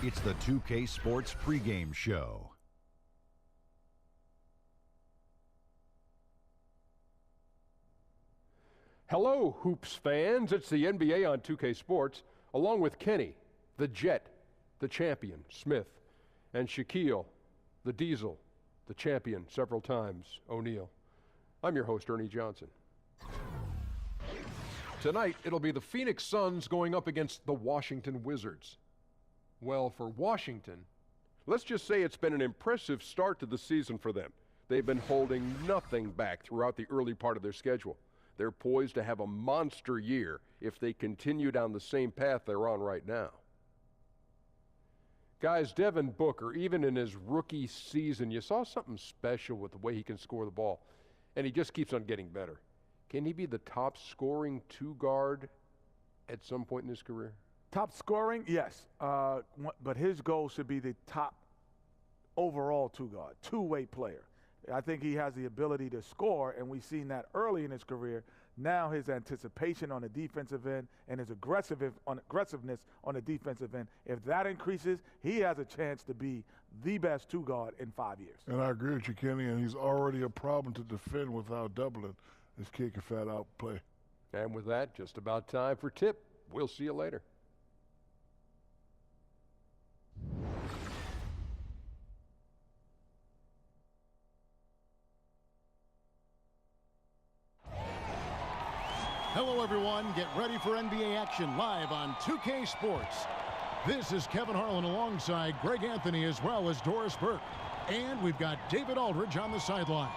It's the 2K Sports pregame show. Hello, Hoops fans. It's the NBA on 2K Sports, along with Kenny, the Jet, the champion, Smith, and Shaquille, the Diesel, the champion several times, O'Neal. I'm your host, Ernie Johnson. Tonight, it'll be the Phoenix Suns going up against the Washington Wizards. Well, for Washington, let's just say it's been an impressive start to the season for them. They've been holding nothing back throughout the early part of their schedule. They're poised to have a monster year if they continue down the same path they're on right now. Guys, Devin Booker, even in his rookie season, you saw something special with the way he can score the ball, and he just keeps on getting better. Can he be the top scoring two-guard at some point in his career? Top scoring, yes, but his goal should be the top overall two-guard, two-way player. I think he has the ability to score, and we've seen that early in his career. Now his anticipation on the defensive end and his aggressiveness on the defensive end, if that increases, he has a chance to be the best two-guard in 5 years. And I agree with you, Kenny, and he's already a problem to defend without doubling. This kid can flat out play. And with that, just about time for tip. We'll see you later. Hello, everyone. Get ready for NBA action live on 2K Sports. This is Kevin Harlan alongside Greg Anthony as well as Doris Burke. And we've got David Aldridge on the sideline.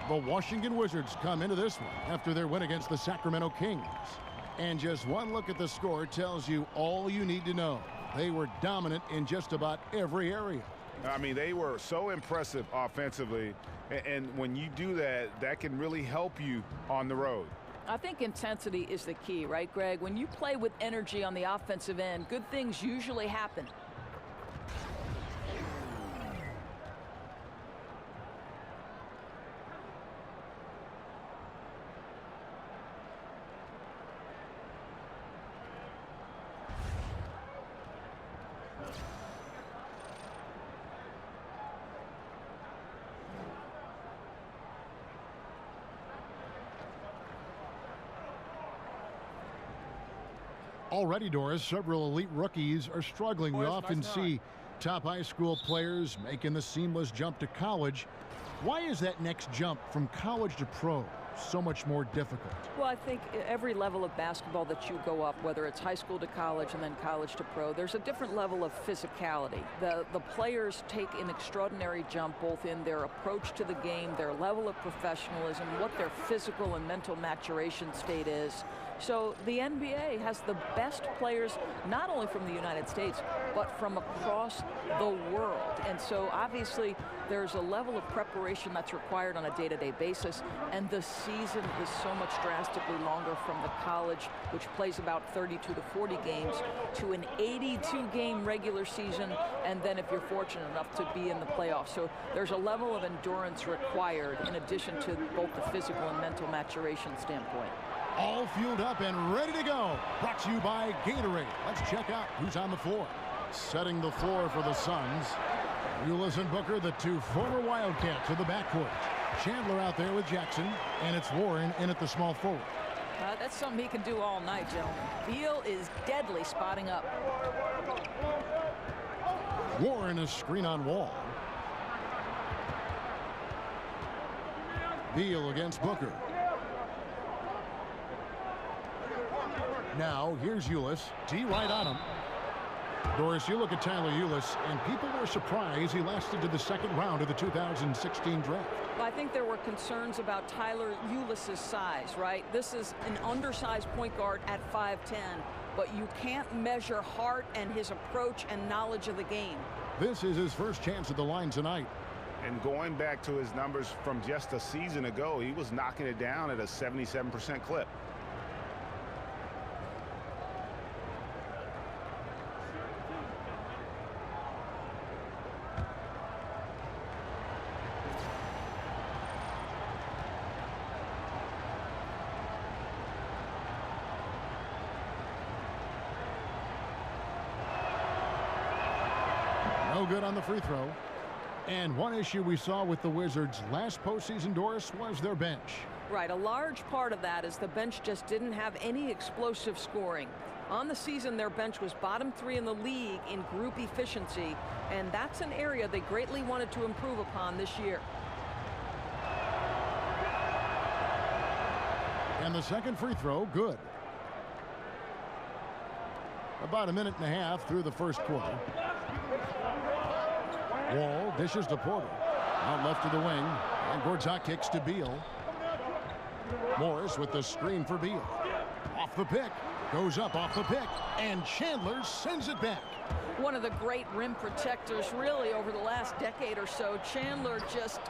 The Washington Wizards come into this one after their win against the Sacramento Kings. And just one look at the score tells you all you need to know. They were dominant in just about every area. I mean, they were so impressive offensively. And when you do that, that can really help you on the road. I think intensity is the key, right, Greg? When you play with energy on the offensive end, good things usually happen. Already, Doris, several elite rookies are struggling. We often see top high school players making the seamless jump to college. Why is that next jump from college to pro so much more difficult? Well, I think every level of basketball that you go up, whether it's high school to college and then college to pro, there's a different level of physicality. The players take an extraordinary jump both in their approach to the game, their level of professionalism, what their physical and mental maturation state is. So the NBA has the best players, not only from the United States, but from across the world. And so obviously there's a level of preparation that's required on a day-to-day basis, and the season is so much drastically longer from the college, which plays about 32 to 40 games, to an 82-game regular season, and then if you're fortunate enough to be in the playoffs. So there's a level of endurance required in addition to both the physical and mental maturation standpoint. All fueled up and ready to go. Brought to you by Gatorade. Let's check out who's on the floor. Setting the floor for the Suns. Ulis and Booker, the two former Wildcats of the backcourt. Chandler out there with Jackson, and it's Warren in at the small forward. That's something he can do all night, gentlemen. Beal is deadly spotting up. Warren is screen on Wall. Beal against Booker. Now, here's Ulis. D right on him. Doris, you look at Tyler Ulis, and people were surprised he lasted to the second round of the 2016 draft. Well, I think there were concerns about Tyler Ulis' size, right? This is an undersized point guard at 5'10", but you can't measure heart and his approach and knowledge of the game. This is his first chance at the line tonight. And going back to his numbers from just a season ago, he was knocking it down at a 77% clip. no good on the free throw. And one issue we saw with the Wizards last postseason, Doris, was their bench. Right, a large part of that is the bench just didn't have any explosive scoring. On the season, their bench was bottom 3 in the league in group efficiency, and that's an area they greatly wanted to improve upon this year. And the second free throw, good. About a minute and a half through the first quarter. Wall dishes to Porter. Out left to the wing. And Gortat kicks to Beal. Morris with the screen for Beal. Off the pick. Goes up off the pick. And Chandler sends it back. One of the great rim protectors really over the last decade or so. Chandler just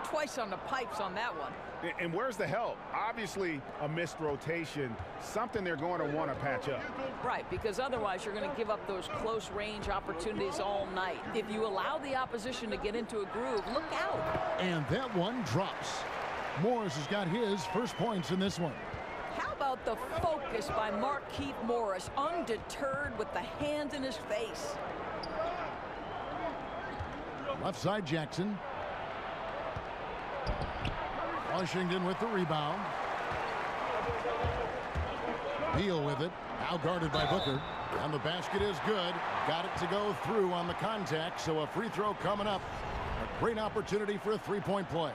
twice on the pipes on that one. And where's the help? Obviously a missed rotation, something they're going to want to patch up. Right, because otherwise you're going to give up those close range opportunities all night. If you allow the opposition to get into a groove, look out. And that one drops. Morris has got his first points in this one. How about the focus by Markieff Morris, undeterred with the hand in his face. Left side Jackson. Washington with the rebound. Beal with it. Now guarded by Booker. And the basket is good. Got it to go through on the contact. So a free throw coming up. A great opportunity for a three-point play.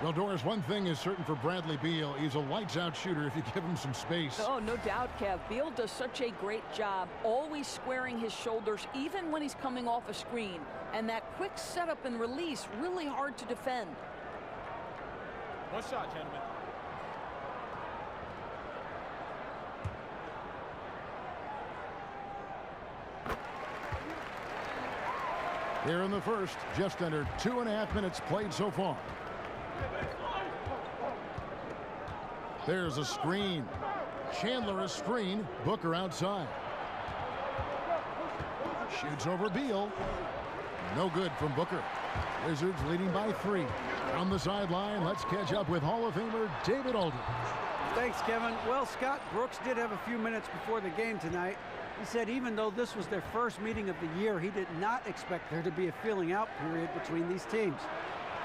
Well, Doris, one thing is certain for Bradley Beal. He's a lights-out shooter if you give him some space. Oh, no doubt, Kev. Beal does such a great job always squaring his shoulders even when he's coming off a screen. And that quick setup and release, really hard to defend. One shot, gentlemen. Here in the first, just under 2.5 minutes played so far. There's a screen. Chandler a screen. Booker outside. Shoots over Beal. No good from Booker. Wizards leading by 3. On the sideline, let's catch up with Hall of Famer David Aldridge. Thanks, Kevin. Well, Scott Brooks did have a few minutes before the game tonight. He said even though this was their first meeting of the year, he did not expect there to be a feeling out period between these teams.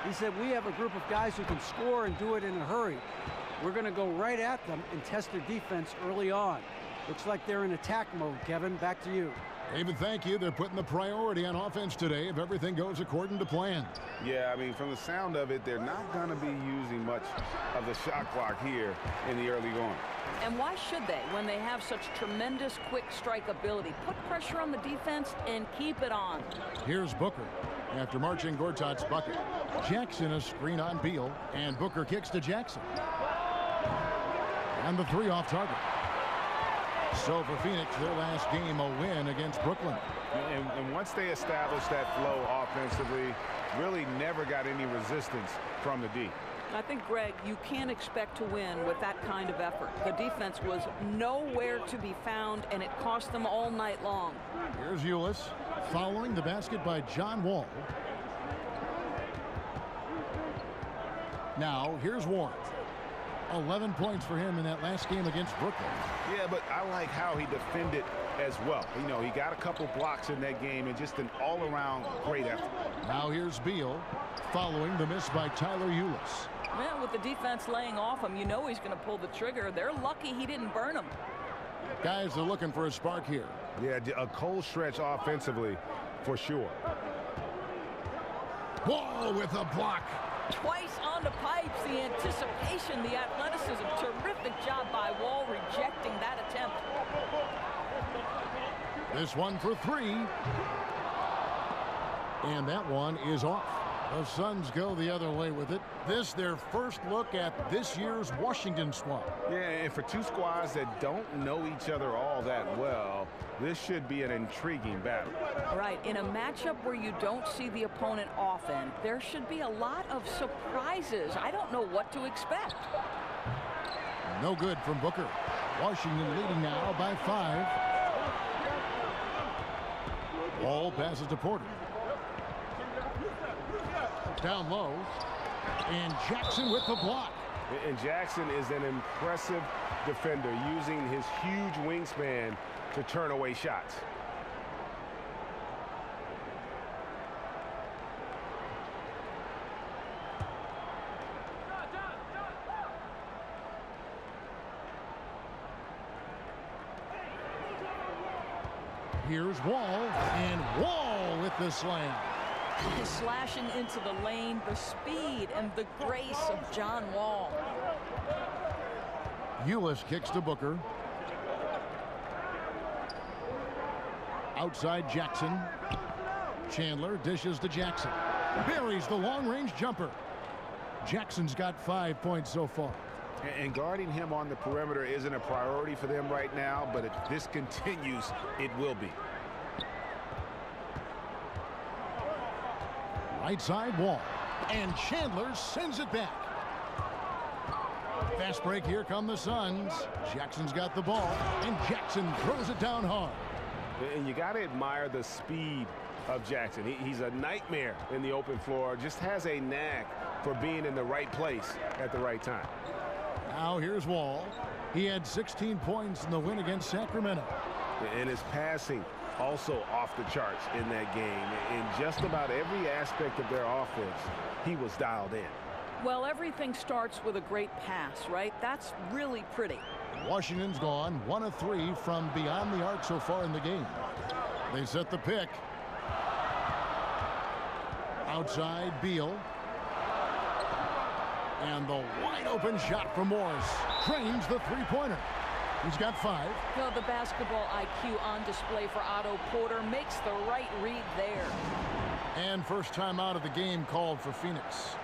He said, we have a group of guys who can score and do it in a hurry. We're going to go right at them and test their defense early on. Looks like they're in attack mode, Kevin. Back to you. David, thank you. They're putting the priority on offense today if everything goes according to plan. Yeah, I mean, from the sound of it, they're not going to be using much of the shot clock here in the early going. And why should they when they have such tremendous quick strike ability? Put pressure on the defense and keep it on. Here's Booker after marching Gortat's bucket. Jackson a screen on Beal, and Booker kicks to Jackson. And the 3 off target. So for Phoenix, their last game a win against Brooklyn. And once they established that flow offensively, really never got any resistance from the D. I think, Greg, you can't expect to win with that kind of effort. The defense was nowhere to be found, and it cost them all night long. Here's Ulis following the basket by John Wall. Now, here's Warren. 11 points for him in that last game against Brooklyn. Yeah, but I like how he defended as well. You know, he got a couple blocks in that game and just an all-around great effort. Now here's Beal following the miss by Tyler Ulis. Man, with the defense laying off him, you know he's going to pull the trigger. They're lucky he didn't burn him. Guys are looking for a spark here. Yeah, a cold stretch offensively for sure. Wall with a block. Twice on the pipes, the anticipation, the athleticism. Terrific job by Wall rejecting that attempt. This one for 3. And that one is off. The Suns go the other way with it. This their first look at this year's Washington squad. Yeah, and for two squads that don't know each other all that well, this should be an intriguing battle. Right, in a matchup where you don't see the opponent often, there should be a lot of surprises. I don't know what to expect. No good from Booker. Washington leading now by 5. Ball passes to Porter. Down low, and Jackson with the block. And Jackson is an impressive defender, using his huge wingspan to turn away shots. Here's Wall, and Wall with the slam. Slashing into the lane, the speed and the grace of John Wall. Ulis kicks to Booker. Outside Jackson. Chandler dishes to Jackson. Buries the long-range jumper. Jackson's got 5 points so far. And guarding him on the perimeter isn't a priority for them right now, but if this continues, it will be. Right side Wall. And Chandler sends it back. Fast break, here come the Suns. Jackson's got the ball, and Jackson throws it down hard. And you got to admire the speed of Jackson. He's a nightmare in the open floor, just has a knack for being in the right place at the right time. Now here's Wall. He had 16 points in the win against Sacramento. And his passing also off the charts in that game. In just about every aspect of their offense, he was dialed in. Well, everything starts with a great pass, right? That's really pretty. Washington's gone 1 of 3 from beyond the arc so far in the game. They set the pick. Outside Beal. And the wide open shot from Morris. Trains the three-pointer. He's got 5. You know, the basketball IQ on display for Otto Porter makes the right read there. And first time out of the game called for Phoenix.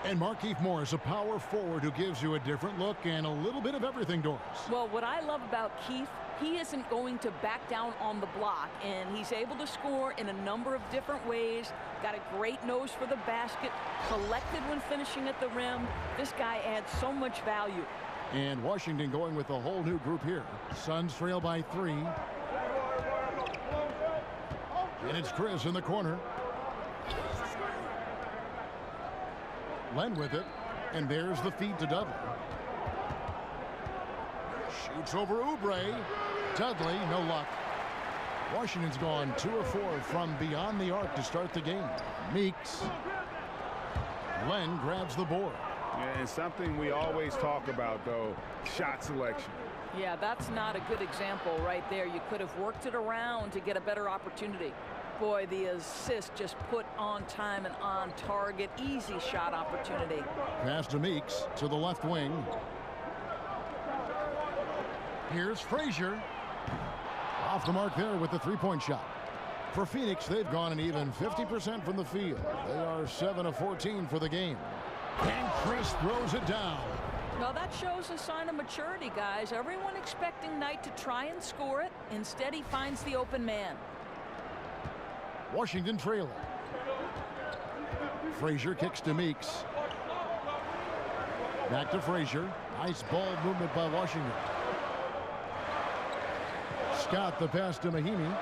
And Markieff Morris, a power forward who gives you a different look and a little bit of everything, Doris. Well, what I love about Keith, he isn't going to back down on the block, and he's able to score in a number of different ways. Got a great nose for the basket, collected when finishing at the rim. This guy adds so much value. And Washington going with a whole new group here. Suns trail by 3. And it's Chris in the corner. Len with it, and there's the feed to Dudley. Shoots over Oubre. Dudley, no luck. Washington's gone 2 of 4 from beyond the arc to start the game. Meeks. Len grabs the board. Yeah, and something we always talk about, though, shot selection. Yeah, that's not a good example right there. You could have worked it around to get a better opportunity. Boy, the assist just put on time and on target. Easy shot opportunity. Pass to Meeks to the left wing. Here's Frazier. Off the mark there with the three-point shot. For Phoenix, they've gone an even 50% from the field. They are 7 of 14 for the game. And Chris throws it down. Well, that shows a sign of maturity, guys. Everyone expecting Knight to try and score it. Instead, he finds the open man. Washington trailing. Frazier kicks to Meeks. Back to Frazier. Nice ball movement by Washington. Scott the pass to Mahimi.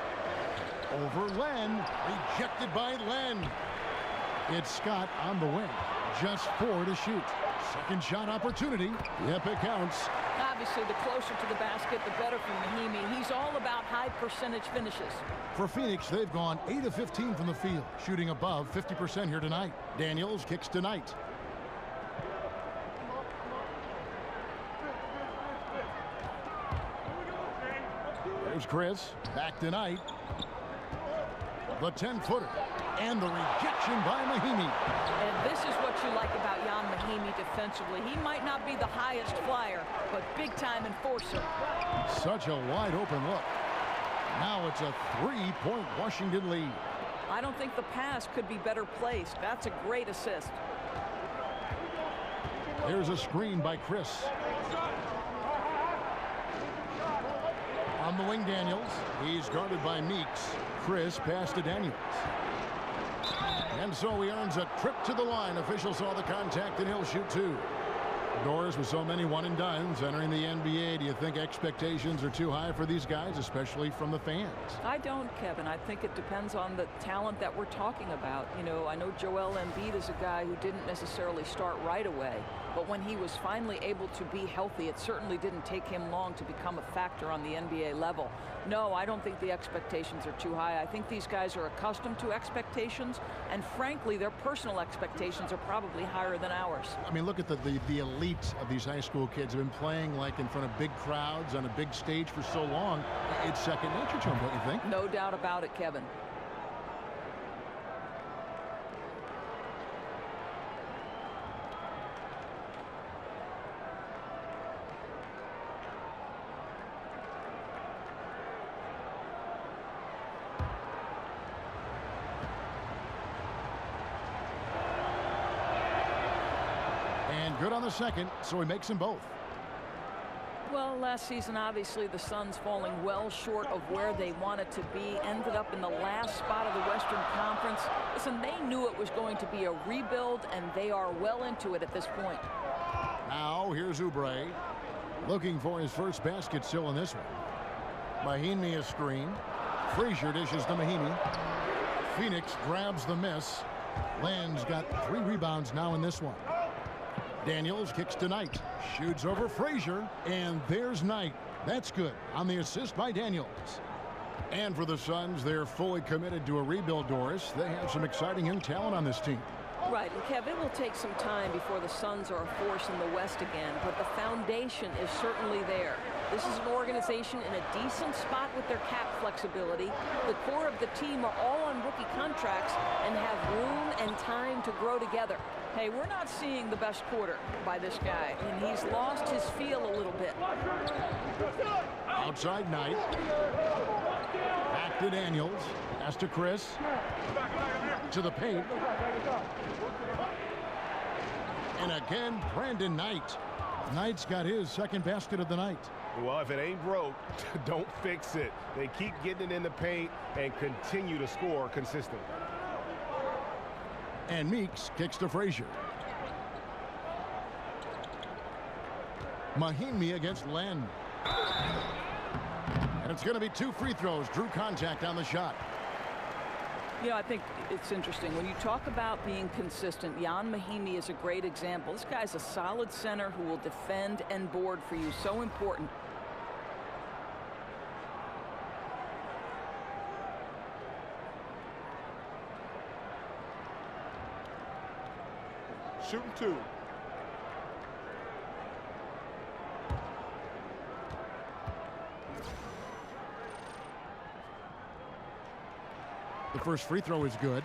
Over Len. Rejected by Len. It's Scott on the wing. Just 4 to shoot. Second shot opportunity. Yep, it counts. Obviously, the closer to the basket, the better for Mahimi. He's all about high percentage finishes. For Phoenix, they've gone 8 of 15 from the field, shooting above 50% here tonight. Daniels kicks to Knight. There's Chris. Back to Knight. The 10-footer. And the rejection by Mahimi. And this is what you like about Jan Mahimi defensively. He might not be the highest flyer, but big-time enforcer. Such a wide-open look. Now it's a 3-point Washington lead. I don't think the pass could be better placed. That's a great assist. There's a screen by Chris. On the wing, Daniels. He's guarded by Meeks. Chris pass to Daniels. And so he earns a trip to the line. Officials saw the contact, and he'll shoot 2. Doris, with so many one-and-dones entering the NBA, do you think expectations are too high for these guys, especially from the fans? I don't, Kevin. I think it depends on the talent that we're talking about. You know, I know Joel Embiid is a guy who didn't necessarily start right away, but when he was finally able to be healthy, it certainly didn't take him long to become a factor on the NBA level. No, I don't think the expectations are too high. I think these guys are accustomed to expectations, and frankly, their personal expectations are probably higher than ours. I mean, look at the elite elite of these high school kids have been playing like in front of big crowds on a big stage for so long. It's second nature to them, don't you think? No doubt about it, Kevin. Good on the second, so he makes them both. Well, last season, obviously, the Suns falling well short of where they wanted to be, ended up in the last spot of the Western Conference. Listen, they knew it was going to be a rebuild, and they are well into it at this point. Now, here's Oubre, looking for his first basket still in this one. Mahinmi a screen. Frazier dishes to Mahinmi. Phoenix grabs the miss. Land's got 3 rebounds now in this one. Daniels kicks to Knight, shoots over Frazier, and there's Knight. That's good on the assist by Daniels. And for the Suns, they're fully committed to a rebuild, Doris. They have some exciting young talent on this team. Right, and Kev, it will take some time before the Suns are a force in the West again, but the foundation is certainly there. This is an organization in a decent spot with their cap flexibility. The core of the team are all on rookie contracts and have room and time to grow together. Hey, we're not seeing the best quarter by this guy, and he's lost his feel a little bit. Outside Knight. Back to Daniels. Pass to Chris. To the paint. And again, Brandon Knight. Knight's got his second basket of the night. Well, if it ain't broke, don't fix it. They keep getting it in the paint and continue to score consistently. And Meeks kicks to Frazier. Mahinmi against Len. And it's going to be 2 free throws. Drew contact on the shot. You know, I think it's interesting. When you talk about being consistent, Jan Mahinmi is a great example. This guy's a solid center who will defend and board for you. So important. Shooting 2. The first free throw is good.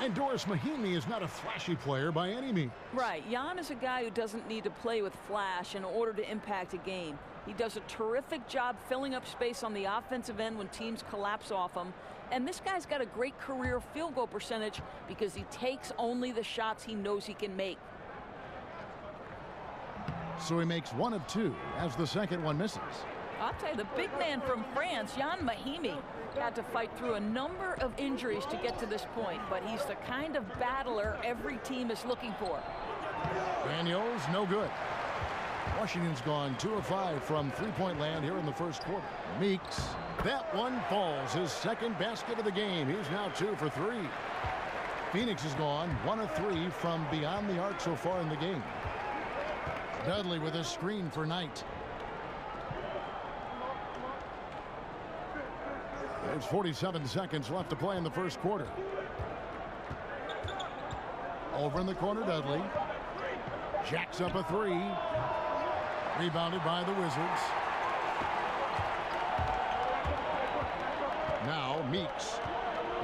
And Doris, Mahinmi is not a flashy player by any means. Right. Jan is a guy who doesn't need to play with flash in order to impact a game. He does a terrific job filling up space on the offensive end when teams collapse off him. And this guy's got a great career field goal percentage because he takes only the shots he knows he can make. So he makes 1 of 2 as the second one misses. I'll tell you, the big man from France, Jan Mahinmi, had to fight through a number of injuries to get to this point, but he's the kind of battler every team is looking for. Daniels, no good. Washington's gone 2 of 5 from three-point land here in the first quarter. Meeks, that one falls. His second basket of the game. He's now 2 for 3. Phoenix has gone 1 of 3 from beyond the arc so far in the game. Dudley with a screen for Knight. There's 47 seconds left to play in the first quarter. Over in the corner, Dudley. Jacks up a 3. Rebounded by the Wizards. Now Meeks.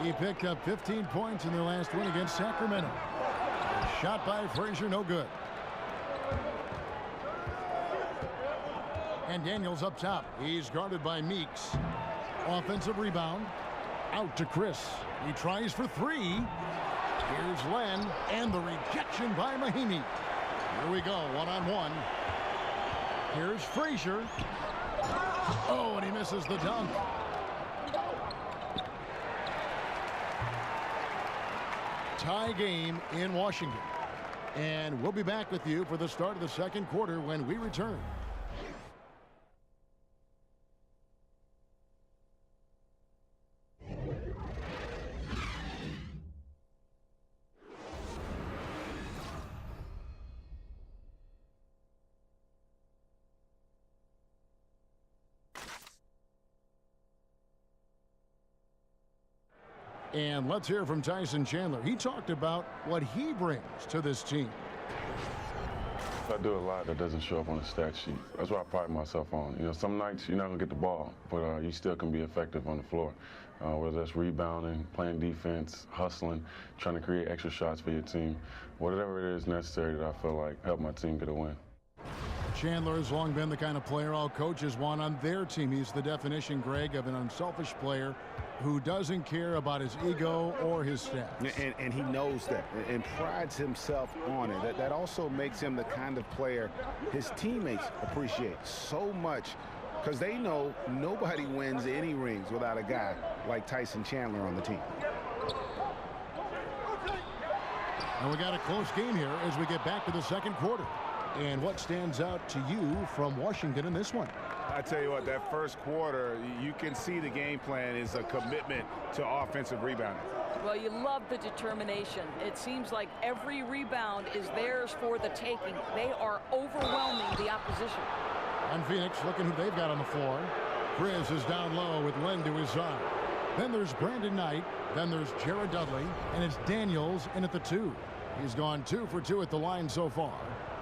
He picked up 15 points in their last win against Sacramento. Shot by Frazier, no good. And Daniels up top. He's guarded by Meeks. Offensive rebound. Out to Chris. He tries for 3. Here's Len. And the rejection by Mahinmi. Here we go, one-on-one. Here's Frazier. Oh, and he misses the dunk. Tie game in Washington. And we'll be back with you for the start of the second quarter when we return. And let's hear from Tyson Chandler. He talked about what he brings to this team. I do a lot that doesn't show up on the stat sheet. That's what I pride myself on. You know, some nights you're not going to get the ball, but you still can be effective on the floor. Whether that's rebounding, playing defense, hustling, trying to create extra shots for your team. Whatever it is necessary that I feel like help my team get a win. Chandler has long been the kind of player all coaches want on their team. He's the definition, Greg, of an unselfish player who doesn't care about his ego or his stats. And he knows that and prides himself on it. That also makes him the kind of player his teammates appreciate so much, because they know nobody wins any rings without a guy like Tyson Chandler on the team. And we got a close game here as we get back to the second quarter. And what stands out to you from Washington in this one? I tell you what, that first quarter, you can see the game plan is a commitment to offensive rebounding. Well, you love the determination. It seems like every rebound is theirs for the taking. They are overwhelming the opposition. And Phoenix looking who they've got on the floor. Chris is down low with Len to his side. Then there's Brandon Knight. Then there's Jared Dudley. And it's Daniels in at the 2. He's gone 2 for 2 at the line so far.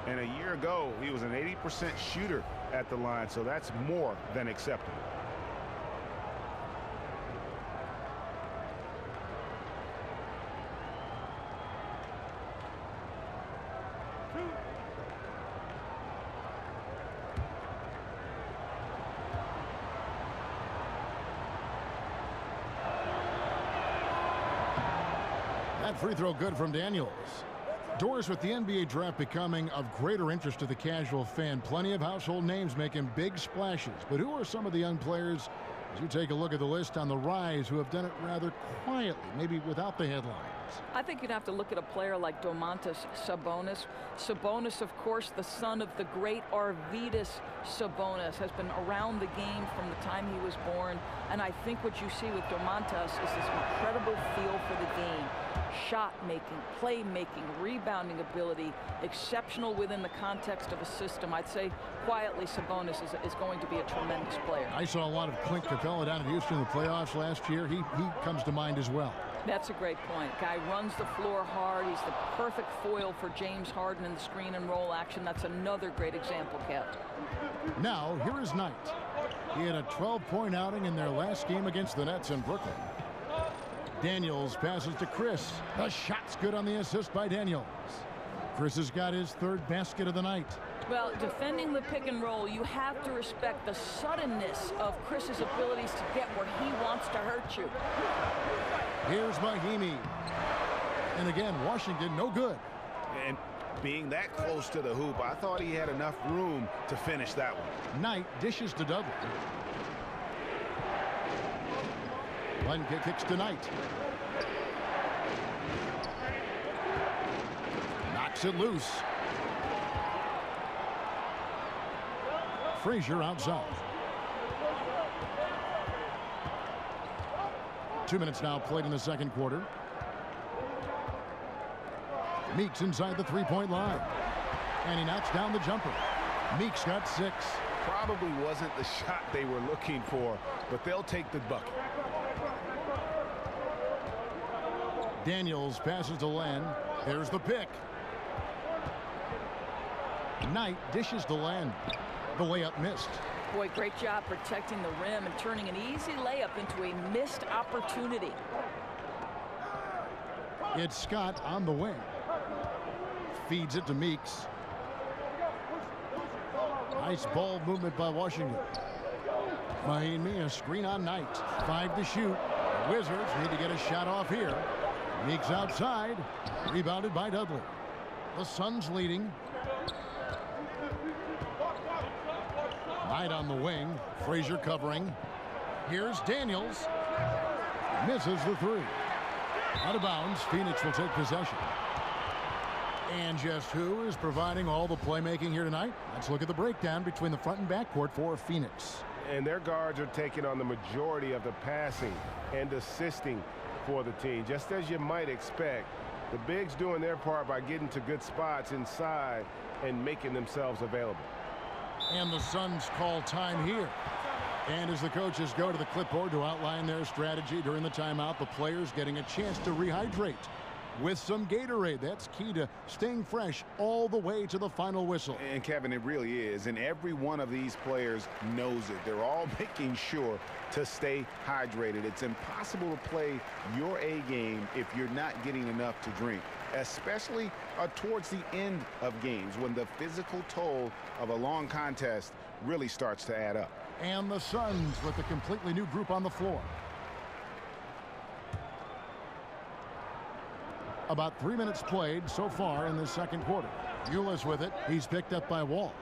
And a year ago, he was an 80% shooter at the line, so that's more than acceptable. That free throw good from Daniels. Doris, with the NBA draft becoming of greater interest to the casual fan, plenty of household names making big splashes. But who are some of the young players, as you take a look at the list, on the rise who have done it rather quietly, maybe without the headlines? I think you'd have to look at a player like Domantas Sabonis. Sabonis, of course, the son of the great Arvydas Sabonis, has been around the game from the time he was born. And I think what you see with Domantas is this incredible feel for the game. Shot making, play making, rebounding ability, exceptional within the context of a system. I'd say quietly Sabonis is going to be a tremendous player. I saw a lot of Clint Capella down at Houston in the playoffs last year. He comes to mind as well. That's a great point. Guy runs the floor hard. He's the perfect foil for James Harden in the screen and roll action. That's another great example, Kev. Now, here is Knight. He had a 12-point outing in their last game against the Nets in Brooklyn. Daniels passes to Chris. The shot's good on the assist by Daniels. Chris has got his 3rd basket of the night. Well, defending the pick and roll, you have to respect the suddenness of Chris's abilities to get where he wants to hurt you. Here's Mahimi. And again, Washington, no good. And being that close to the hoop, I thought he had enough room to finish that one. Knight dishes to Dudley. One kicks to Knight. Knocks it loose. Frazier outside. 2 minutes now played in the second quarter. Meeks inside the 3-point line. And he knocks down the jumper. Meeks got 6. Probably wasn't the shot they were looking for, but they'll take the bucket. Daniels passes to Len. There's the pick. Knight dishes to Len. The layup missed. Boy, great job protecting the rim and turning an easy layup into a missed opportunity. It's Scott on the wing. Feeds it to Meeks. Nice ball movement by Washington. Mahimi, a screen on Knight. 5 to shoot. The Wizards need to get a shot off here. Meeks outside. Rebounded by Dudley. The Suns leading. Knight on the wing. Frazier covering. Here's Daniels. Misses the 3. Out of bounds. Phoenix will take possession. And just who is providing all the playmaking here tonight? Let's look at the breakdown between the front and backcourt for Phoenix. And their guards are taking on the majority of the passing and assisting for the team, just as you might expect. The bigs doing their part by getting to good spots inside and making themselves available. And the Suns call time here. And as the coaches go to the clipboard to outline their strategy during the timeout, the players getting a chance to rehydrate. with some Gatorade. That's key to staying fresh all the way to the final whistle. And Kevin, it really is. And every one of these players knows it. They're all making sure to stay hydrated. It's impossible to play your A game if you're not getting enough to drink, especially towards the end of games when the physical toll of a long contest really starts to add up. And the Suns with a completely new group on the floor. About 3 minutes played so far in the second quarter. Ulis with it. He's picked up by Wall.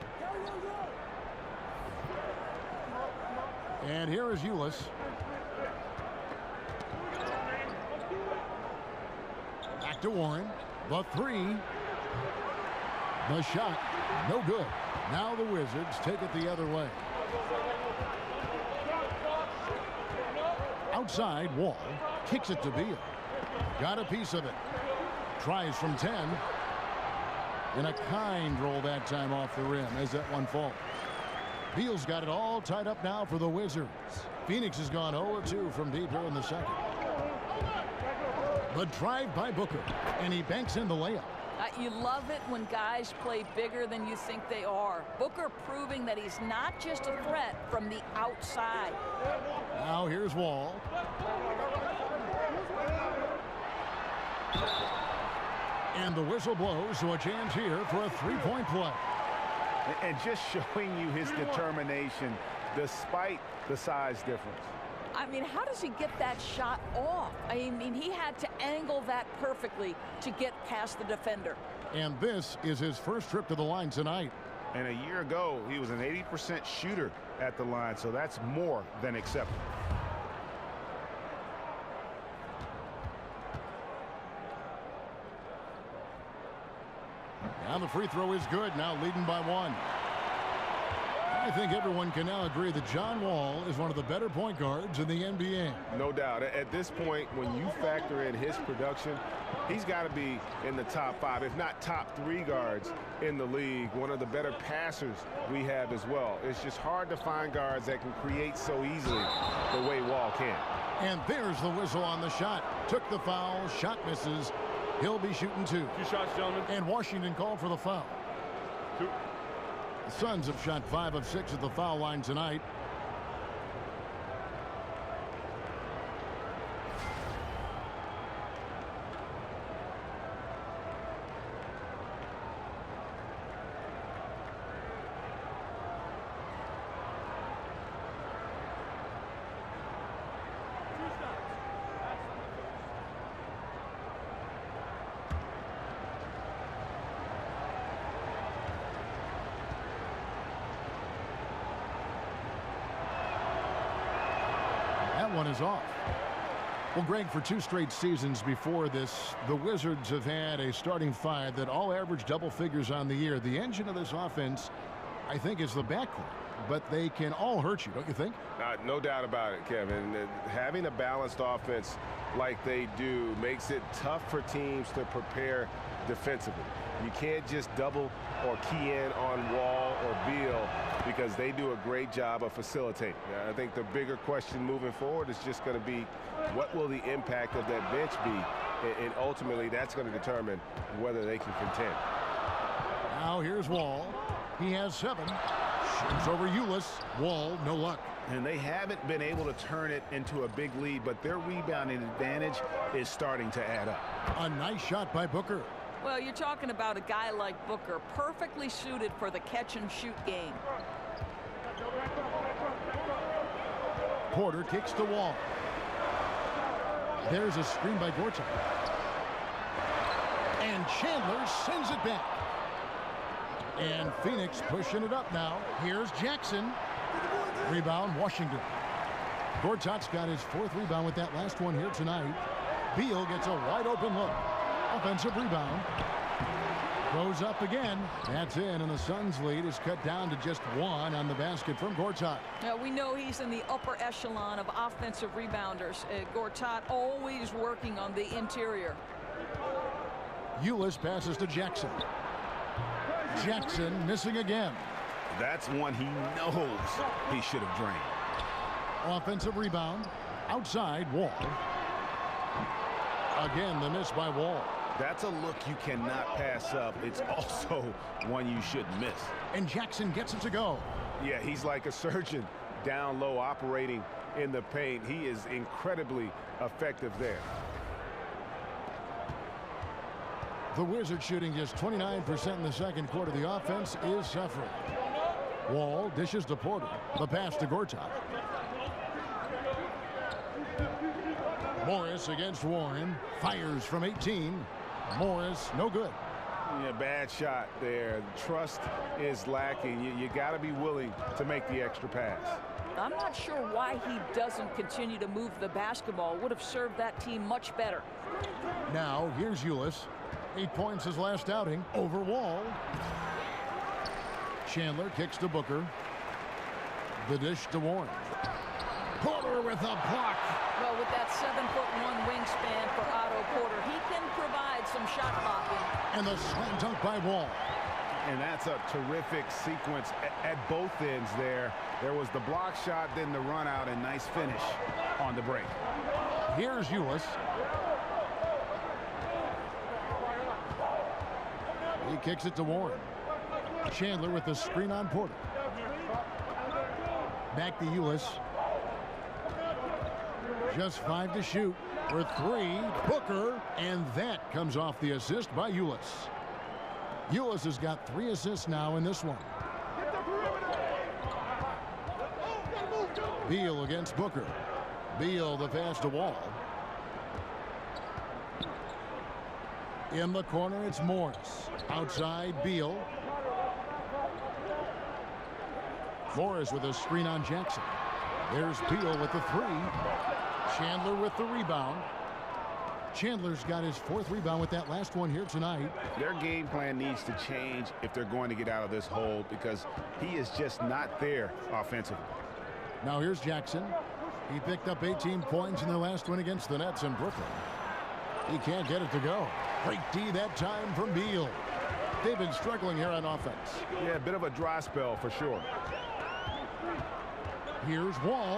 And here is Ulis. Back to Warren. The three. The shot. No good. Now the Wizards take it the other way. Outside, Wall kicks it to Beal. Got a piece of it. Tries from 10. And a kind roll that time off the rim as that one falls. Beal's got it all tied up now for the Wizards. Phoenix has gone 0-2 from deep here in the second. The drive by Booker, and he banks in the layup. You love it when guys play bigger than you think they are. Booker proving that he's not just a threat from the outside. Now here's Wall. And the whistle blows, so a chance here for a three-point play. And just showing you his determination despite the size difference. I mean, how does he get that shot off? I mean, he had to angle that perfectly to get past the defender. And this is his first trip to the line tonight. And a year ago, he was an 80% shooter at the line, so that's more than acceptable. Now the free throw is good, now leading by one. I think everyone can now agree that John Wall is one of the better point guards in the NBA. No doubt. At this point, when you factor in his production, he's got to be in the top 5, if not top 3 guards in the league. One of the better passers we have as well. It's just hard to find guards that can create so easily the way Wall can. And there's the whistle on the shot. Took the foul, shot misses. He'll be shooting 2. 2 shots, gentlemen. And Washington called for the foul. 2. The Suns have shot 5 of 6 at the foul line tonight. One is off. Well, Greg, for 2 straight seasons before this, the Wizards have had a starting 5 that all average double figures on the year. The engine of this offense, I think, is the backcourt, but they can all hurt you, don't you think? No doubt about it, Kevin. Having a balanced offense like they do makes it tough for teams to prepare defensively. You can't just double or key in on Wall or Beal because they do a great job of facilitating. I think the bigger question moving forward is just going to be what will the impact of that bench be, and ultimately that's going to determine whether they can contend. Now here's Wall. He has 7. Shoots over Ulis. Wall, no luck. And they haven't been able to turn it into a big lead, but their rebounding advantage is starting to add up. A nice shot by Booker. Well, you're talking about a guy like Booker, perfectly suited for the catch-and-shoot game. Porter kicks the Wall. There's a screen by Gortat. And Chandler sends it back. And Phoenix pushing it up now. Here's Jackson. Rebound, Washington. Gortat's got his 4th rebound with that last one here tonight. Beal gets a wide open look. Offensive rebound. Goes up again. That's in, and the Suns' lead is cut down to just 1 on the basket from Gortat. Now, we know he's in the upper echelon of offensive rebounders. Gortat always working on the interior. Ulis passes to Jackson. Jackson missing again. That's one he knows he should have drained. Offensive rebound. Outside, Wall. Again, the miss by Wall. That's a look you cannot pass up. It's also one you shouldn't miss. And Jackson gets it to go. Yeah, he's like a surgeon down low operating in the paint. He is incredibly effective there. The Wizards shooting just 29% in the second quarter. The offense is suffering. Wall dishes to Porter. The pass to Gortat. Morris against Warren. Fires from 18. Morris, no good. Yeah, bad shot there. Trust is lacking. You got to be willing to make the extra pass. I'm not sure why he doesn't continue to move the basketball. Would have served that team much better. Now, here's Ulis. 8 points his last outing. Over Wall. Chandler kicks to Booker. The dish to Warren. Porter with a block. Well, with that 7'1" wingspan for Otto Porter, he can provide some shot blocking. And the slam dunk by Wall. And that's a terrific sequence at both ends there. There was the block shot, then the run out, and nice finish on the break. Here's Ulis. He kicks it to Warren. Chandler with the screen on Porter. Back to Ulis. Just 5 to shoot for 3. Booker, and that comes off the assist by Ulis. Ulis has got 3 assists now in this one. Beal against Booker. Beal the pass to Wall. In the corner, it's Morris. Outside, Beal. Morris with a screen on Jackson. There's Beal with the 3. Chandler with the rebound. Chandler's got his 4th rebound with that last one here tonight. Their game plan needs to change if they're going to get out of this hole, because he is just not there offensively. Now here's Jackson. He picked up 18 points in their last win against the Nets in Brooklyn. He can't get it to go. Great D that time from Beal. They've been struggling here on offense. Yeah, a bit of a dry spell for sure. Here's Wall.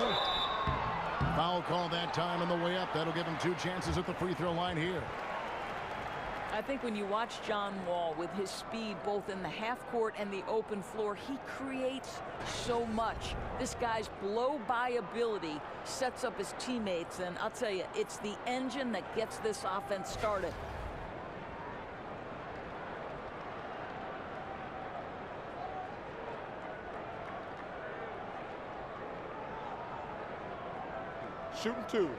Foul call that time on the way up. That'll give him 2 chances at the free throw line here. I think when you watch John Wall with his speed both in the half court and the open floor, he creates so much. This guy's blow-by ability sets up his teammates, and I'll tell you, it's the engine that gets this offense started. Shooting 2.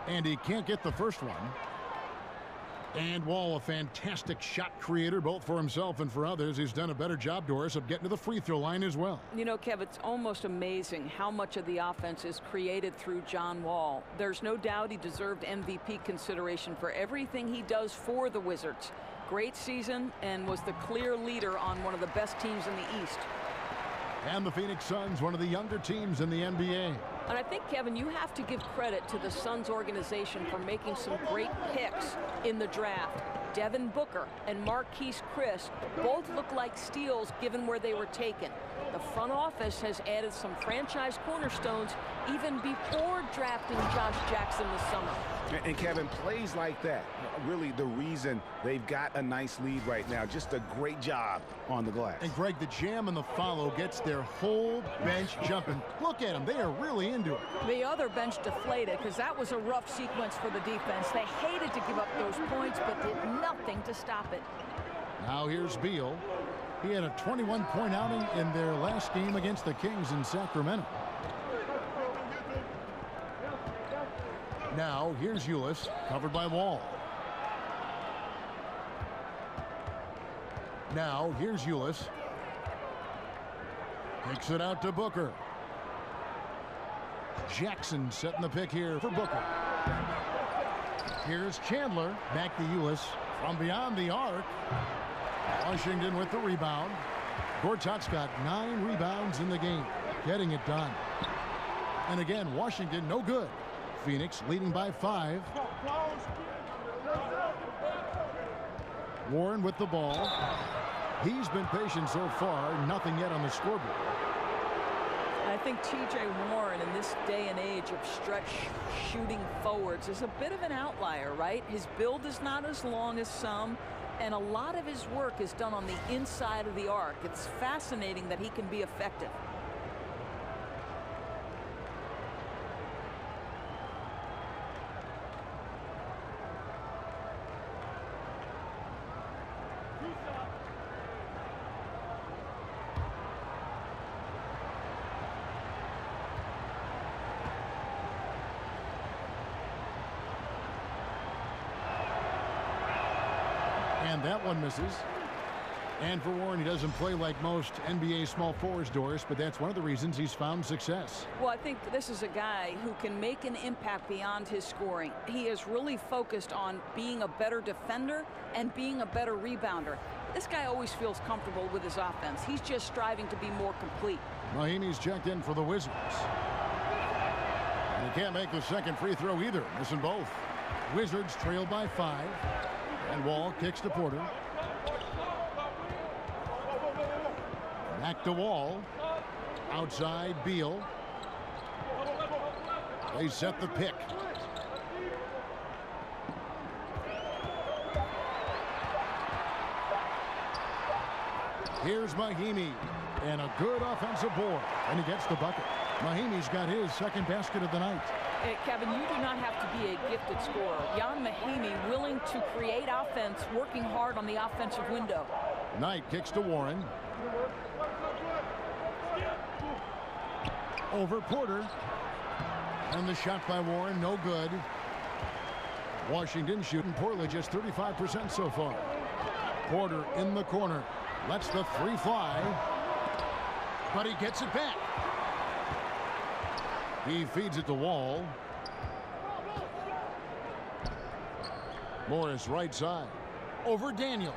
And he can't get the first one. And Wall, a fantastic shot creator, both for himself and for others. He's done a better job, Doris, of getting to the free throw line as well. You know, Kev, it's almost amazing how much of the offense is created through John Wall. There's no doubt he deserved MVP consideration for everything he does for the Wizards. Great season, and was the clear leader on one of the best teams in the East. And the Phoenix Suns, one of the younger teams in the NBA. And I think, Kevin, you have to give credit to the Suns organization for making some great picks in the draft. Devin Booker and Marquise Chris both look like steals given where they were taken. The front office has added some franchise cornerstones even before drafting Josh Jackson this summer. And Kevin, plays like that, really the reason they've got a nice lead right now. Just a great job on the glass. And Greg, the jam and the follow gets their whole bench jumping. Look at them. They are really into it. The other bench deflated because that was a rough sequence for the defense. They hated to give up those points, but did nothing to stop it. Now here's Beal. He had a 21-point outing in their last game against the Kings in Sacramento. Now here's Ulis, covered by Wall. Now here's Ulis. Kicks it out to Booker. Jackson setting the pick here for Booker. Here's Chandler, back to Ulis from beyond the arc. Washington with the rebound. Gortat's got 9 rebounds in the game, getting it done. And again, Washington no good. Phoenix leading by 5. Warren with the ball. He's been patient so far, nothing yet on the scoreboard. I think T.J. Warren in this day and age of stretch shooting forwards is a bit of an outlier, right? His build is not as long as some, and a lot of his work is done on the inside of the arc. It's fascinating that he can be effective. And that one misses. And for Warren, he doesn't play like most NBA small forwards, Doris, but that's one of the reasons he's found success. Well, I think this is a guy who can make an impact beyond his scoring. He is really focused on being a better defender and being a better rebounder. This guy always feels comfortable with his offense. He's just striving to be more complete. Mahinmi's checked in for the Wizards. And he can't make the second free throw either, missing both. Wizards trail by 5. And Wall kicks to Porter. Back to Wall. Outside Beal. They set the pick. Here's Mahinmi. And a good offensive board. And he gets the bucket. Mahinmi's got his second basket of the night. Hey, Kevin, you do not have to be a gifted scorer. Jan Mahinmi willing to create offense, working hard on the offensive window. Knight kicks to Warren. Over Porter. And the shot by Warren, no good. Washington shooting poorly, just 35% so far. Porter in the corner. Lets the three fly. But he gets it back. He feeds it to Wall. Morris right side. Over Daniels.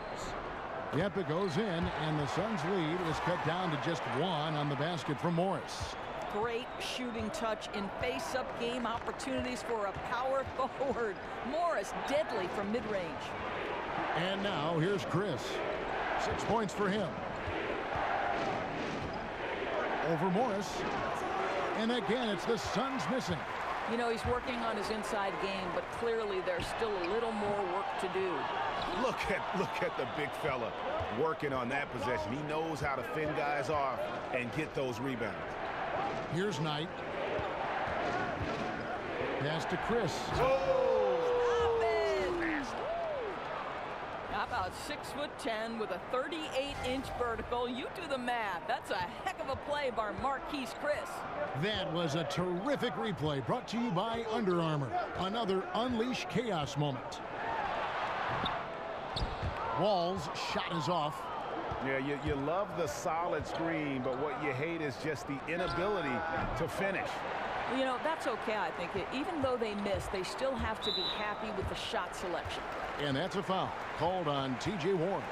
Yep, it goes in, and the Suns' lead is cut down to just 1 on the basket from Morris. Great shooting touch in face-up game opportunities for a power forward. Morris deadly from mid-range. And now here's Chris. 6 points for him. Over Morris. And again, it's the Suns missing. You know, he's working on his inside game, but clearly there's still a little more work to do. Look at the big fella working on that possession. He knows how to fend guys off and get those rebounds. Here's Knight. Pass to Chris. Stop it! How about 6'10" with a 38-inch vertical? You do the math. That's a heck of a play by Marquise Chris. That was a terrific replay brought to you by Under Armour. Another Unleash Chaos moment. Wall's shot is off. Yeah, you love the solid screen, but what you hate is just the inability to finish. Well, you know, that's okay, I think. Even though they miss, they still have to be happy with the shot selection. And that's a foul called on T.J. Warren.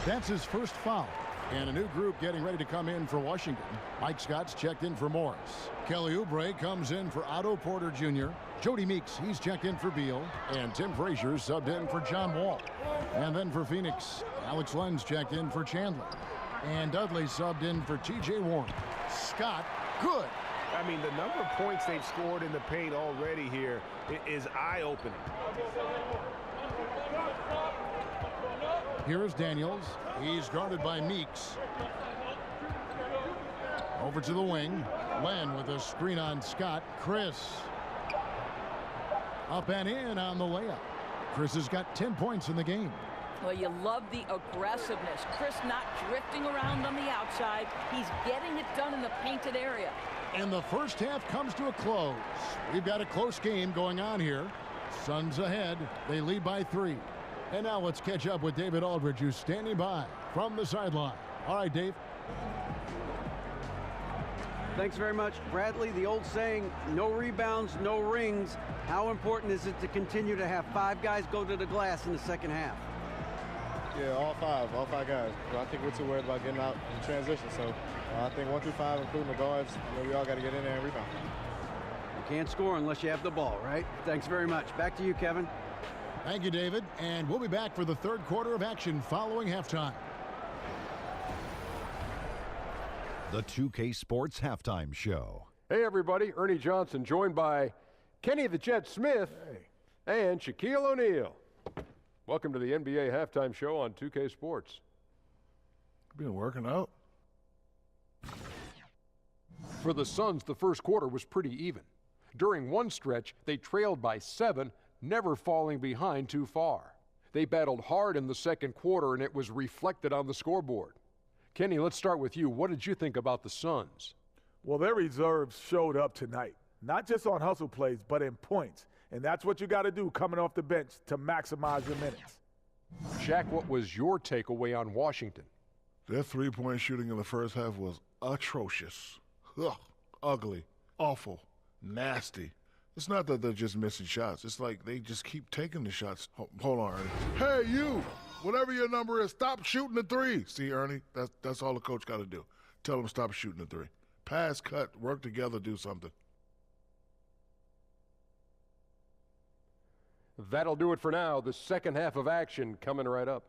That's his first foul. And a new group getting ready to come in for Washington. Mike Scott's checked in for Morris. Kelly Oubre comes in for Otto Porter Jr. Jody Meeks, he's checked in for Beal. And Tim Frazier subbed in for John Wall. And then for Phoenix, Alex Len's checked in for Chandler. And Dudley subbed in for T.J. Warren. Scott, good. I mean, the number of points they've scored in the paint already here is eye-opening. Here's Daniels. He's guarded by Meeks. Over to the wing. Len with a screen on Scott. Chris. Up and in on the layup. Chris has got 10 points in the game. Well, you love the aggressiveness. Chris not drifting around on the outside. He's getting it done in the painted area. And the first half comes to a close. We've got a close game going on here. Suns ahead. They lead by 3. And now let's catch up with David Aldridge, who's standing by from the sideline. All right, Dave. Thanks very much, Bradley. The old saying, no rebounds, no rings. How important is it to continue to have 5 guys go to the glass in the second half? Yeah, all five guys. I think we're too worried about getting out in transition. So I think 1 through 5, including the guards, we all got to get in there and rebound. You can't score unless you have the ball, right? Thanks very much. Back to you, Kevin. Thank you, David. And we'll be back for the third quarter of action following halftime. The 2K Sports Halftime Show. Hey, everybody. Ernie Johnson joined by Kenny the Jet Smith and Shaquille O'Neal. Welcome to the NBA Halftime Show on 2K Sports. Been working out. For the Suns, the first quarter was pretty even. During one stretch, they trailed by 7, never falling behind too far. They battled hard in the second quarter, and it was reflected on the scoreboard. Kenny, let's start with you. What did you think about the Suns? Well, their reserves showed up tonight, not just on hustle plays, but in points. And that's what you got to do coming off the bench to maximize your minutes. Shaq, what was your takeaway on Washington? Their three-point shooting in the first half was atrocious. Ugh, ugly, awful, nasty. It's not that they're just missing shots. It's like they just keep taking the shots. Hold on, Ernie. Hey, you! Whatever your number is, stop shooting the three. See, Ernie, that's all the coach got to do. Tell him stop shooting the three. Pass, cut, work together, do something. That'll do it for now. The second half of action coming right up.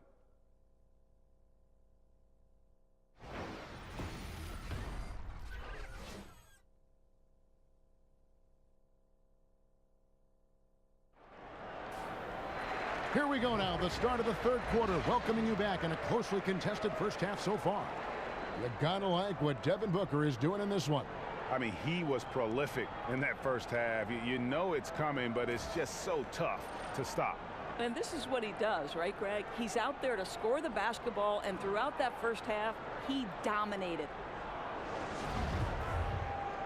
Here we go now, the start of the third quarter, welcoming you back in a closely contested first half so far. You gotta like what Devin Booker is doing in this one. I mean, he was prolific in that first half. You know it's coming, but it's just so tough to stop. And this is what he does, right, Greg? He's out there to score the basketball, and throughout that first half, he dominated.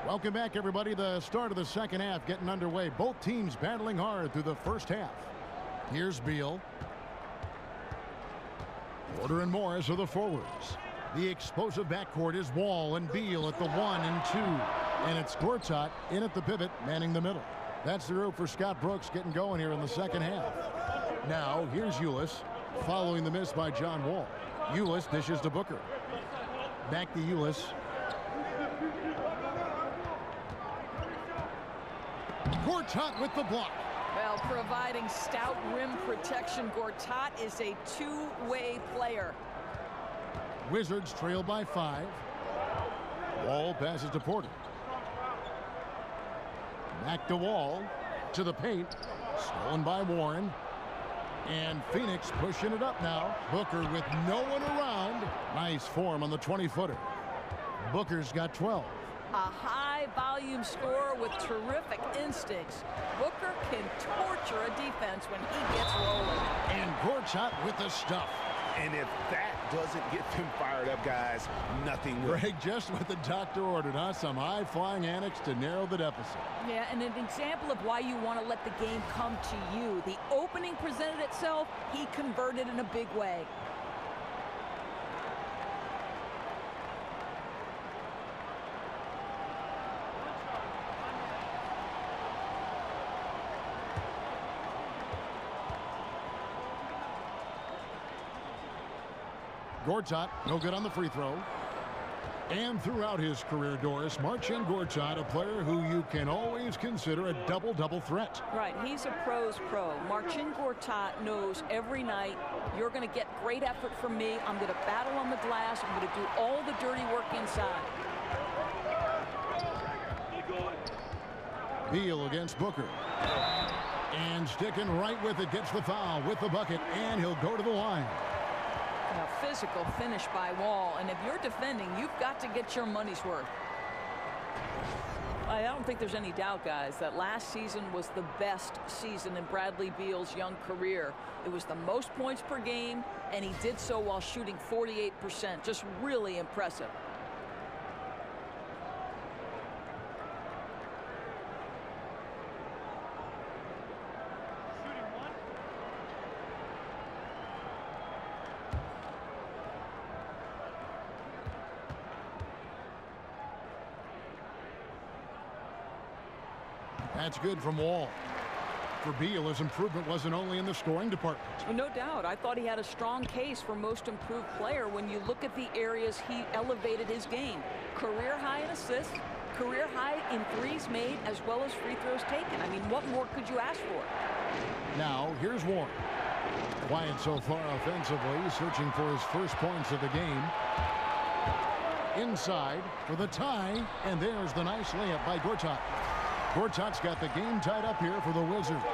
Welcome back, everybody. The start of the second half getting underway. Both teams battling hard through the first half. Here's Beal. Porter and Morris are the forwards. The explosive backcourt is Wall and Beal at the 1 and 2. And it's Gortat in at the pivot, manning the middle. That's the route for Scott Brooks getting going here in the second half. Now, here's Ulis, following the miss by John Wall. Ulis dishes to Booker. Back to Ulis. Gortat with the block. Well, providing stout rim protection, Gortat is a two-way player. Wizards trail by 5. Wall passes to Porter. Back to Wall. To the paint. Stolen by Warren. And Phoenix pushing it up now. Booker with no one around. Nice form on the 20-footer. Booker's got 12. A high-volume scorer with terrific instincts. Booker can torture a defense when he gets rolling. And Gortat with the stuff. And if that doesn't get them fired up, guys, nothing will. Greg, just what the doctor ordered, huh? Some high-flying antics to narrow the deficit. Yeah, and an example of why you want to let the game come to you. The opening presented itself, he converted in a big way. Gortat, no good on the free throw. And throughout his career, Doris, Marcin Gortat, a player who you can always consider a double-double threat. Right, he's a pro's pro. Marcin Gortat knows every night, you're going to get great effort from me. I'm going to battle on the glass. I'm going to do all the dirty work inside. Beal against Booker. And sticking right with it, gets the foul with the bucket, and he'll go to the line. A physical finish by Wall, and if you're defending, you've got to get your money's worth. I don't think there's any doubt, guys, that last season was the best season in Bradley Beal's young career. It was the most points per game, and he did so while shooting 48%. Just really impressive. That's good from Wall. For Beal, his improvement wasn't only in the scoring department. No doubt. I thought he had a strong case for most improved player when you look at the areas he elevated his game. Career high in assists, career high in threes made, as well as free throws taken. I mean, what more could you ask for? Now, here's Warren. Quiet so far offensively, searching for his first points of the game. Inside for the tie, and there's the nice layup by Gortat. Gortat's got the game tied up here for the Wizards.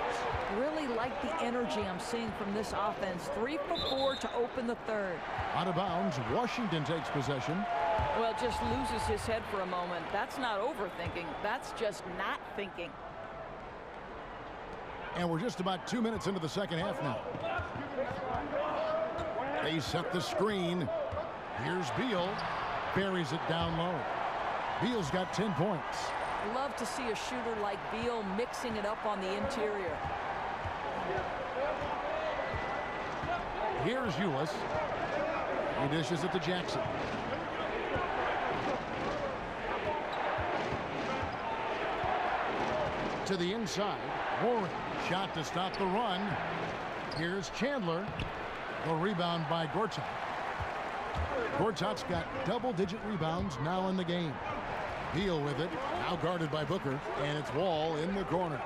Really like the energy I'm seeing from this offense. 3 for 4 to open the third. Out of bounds, Washington takes possession. Well, just loses his head for a moment. That's not overthinking. That's just not thinking. And we're just about 2 minutes into the second half now. They set the screen. Here's Beal. Buries it down low. Beal's got 10 points. Love to see a shooter like Beal mixing it up on the interior. Here's Ulis. He dishes it to Jackson. To the inside. Warren. Shot to stop the run. Here's Chandler. The rebound by Gortat. Gortat's got double-digit rebounds now in the game. Beal with it. Now guarded by Booker. And it's Wall in the corner.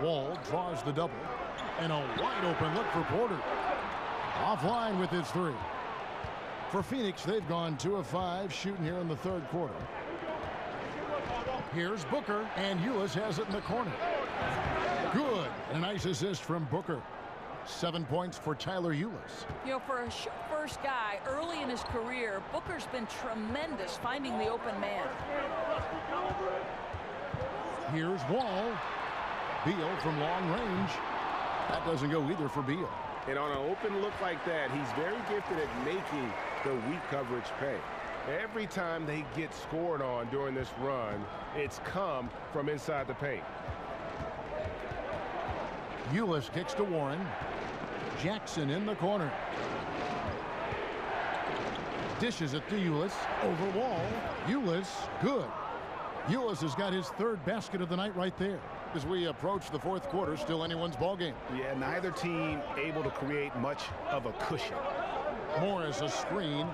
Wall draws the double. And a wide-open look for Porter. Offline with his 3. For Phoenix, they've gone 2 of 5 shooting here in the third quarter. Here's Booker, and Ulis has it in the corner. Good. A nice assist from Booker. 7 points for Tyler Ulis. You know, for a shoot-first guy early in his career, Booker's been tremendous finding the open man. Here's Wall. Beal from long range. That doesn't go either for Beal. And on an open look like that, he's very gifted at making the weak coverage pay. Every time they get scored on during this run, it's come from inside the paint. Ulis kicks to Warren. Jackson in the corner. Dishes it to Ulis. Over Wall. Ulis, good. Ulis has got his 3rd basket of the night right there. As we approach the fourth quarter, still anyone's ballgame. Yeah, neither team able to create much of a cushion. Morris a screen.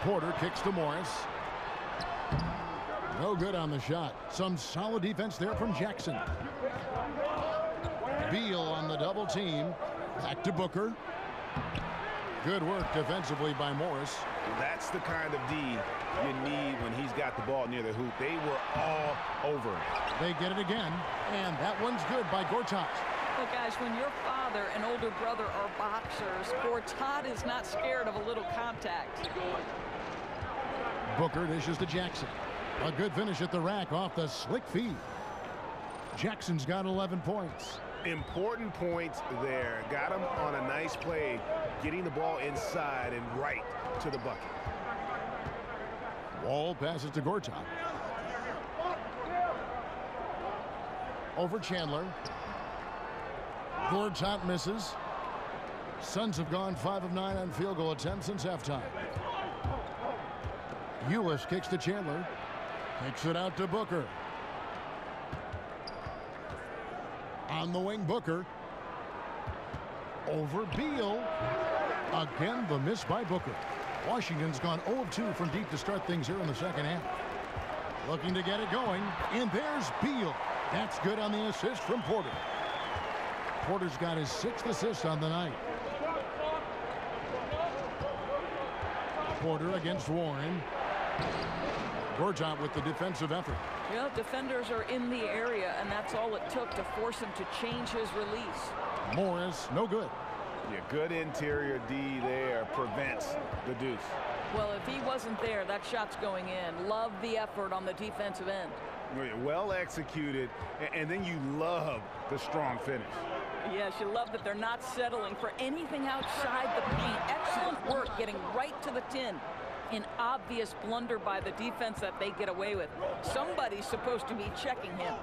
Porter kicks to Morris. No good on the shot. Some solid defense there from Jackson. Beal on the double team. Back to Booker. Good work defensively by Morris. That's the kind of D you need when he's got the ball near the hoop. They were all over it. They get it again, and that one's good by Gortat. Well, guys, when your father and older brother are boxers, Gortat is not scared of a little contact. Booker dishes to Jackson. A good finish at the rack off the slick feed. Jackson's got 11 points. Important points there. Got him on a nice play, getting the ball inside and right to the bucket. Wall passes to Gortat. Over Chandler. Gortat misses. Suns have gone 5 of 9 on field goal attempts since halftime. Ulis kicks to Chandler. Kicks it out to Booker. On the wing, Booker. Over Beal. Again, the miss by Booker. Washington's gone 0 of 2 from deep to start things here in the second half. Looking to get it going. And there's Beal. That's good on the assist from Porter. Porter's got his 6th assist on the night. Porter against Warren. Gortat with the defensive effort. You know, defenders are in the area, and that's all it took to force him to change his release. Morris, no good. Yeah, good interior D there prevents the deuce. Well, if he wasn't there, that shot's going in. Love the effort on the defensive end. Well executed, and then you love the strong finish. Yes, you love that they're not settling for anything outside the paint. Excellent work getting right to the tin. An obvious blunder by the defense that they get away with. Somebody's supposed to be checking him.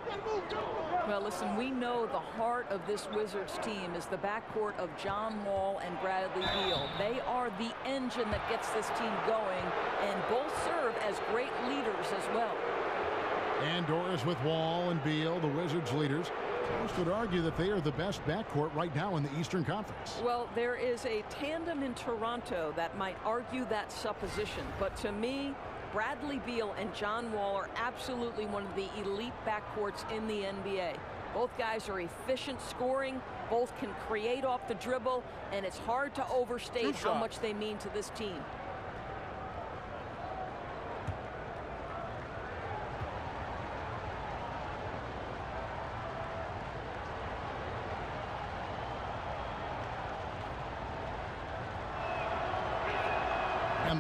Well, listen, we know the heart of this Wizards team is the backcourt of John Wall and Bradley Beal. They are the engine that gets this team going, and both serve as great leaders as well. And Doris with Wall and Beal, the Wizards leaders. Most would argue that they are the best backcourt right now in the Eastern Conference. Well, there is a tandem in Toronto that might argue that supposition. But to me, Bradley Beal and John Wall are absolutely one of the elite backcourts in the NBA. Both guys are efficient scoring. Both can create off the dribble. And it's hard to overstate how much they mean to this team.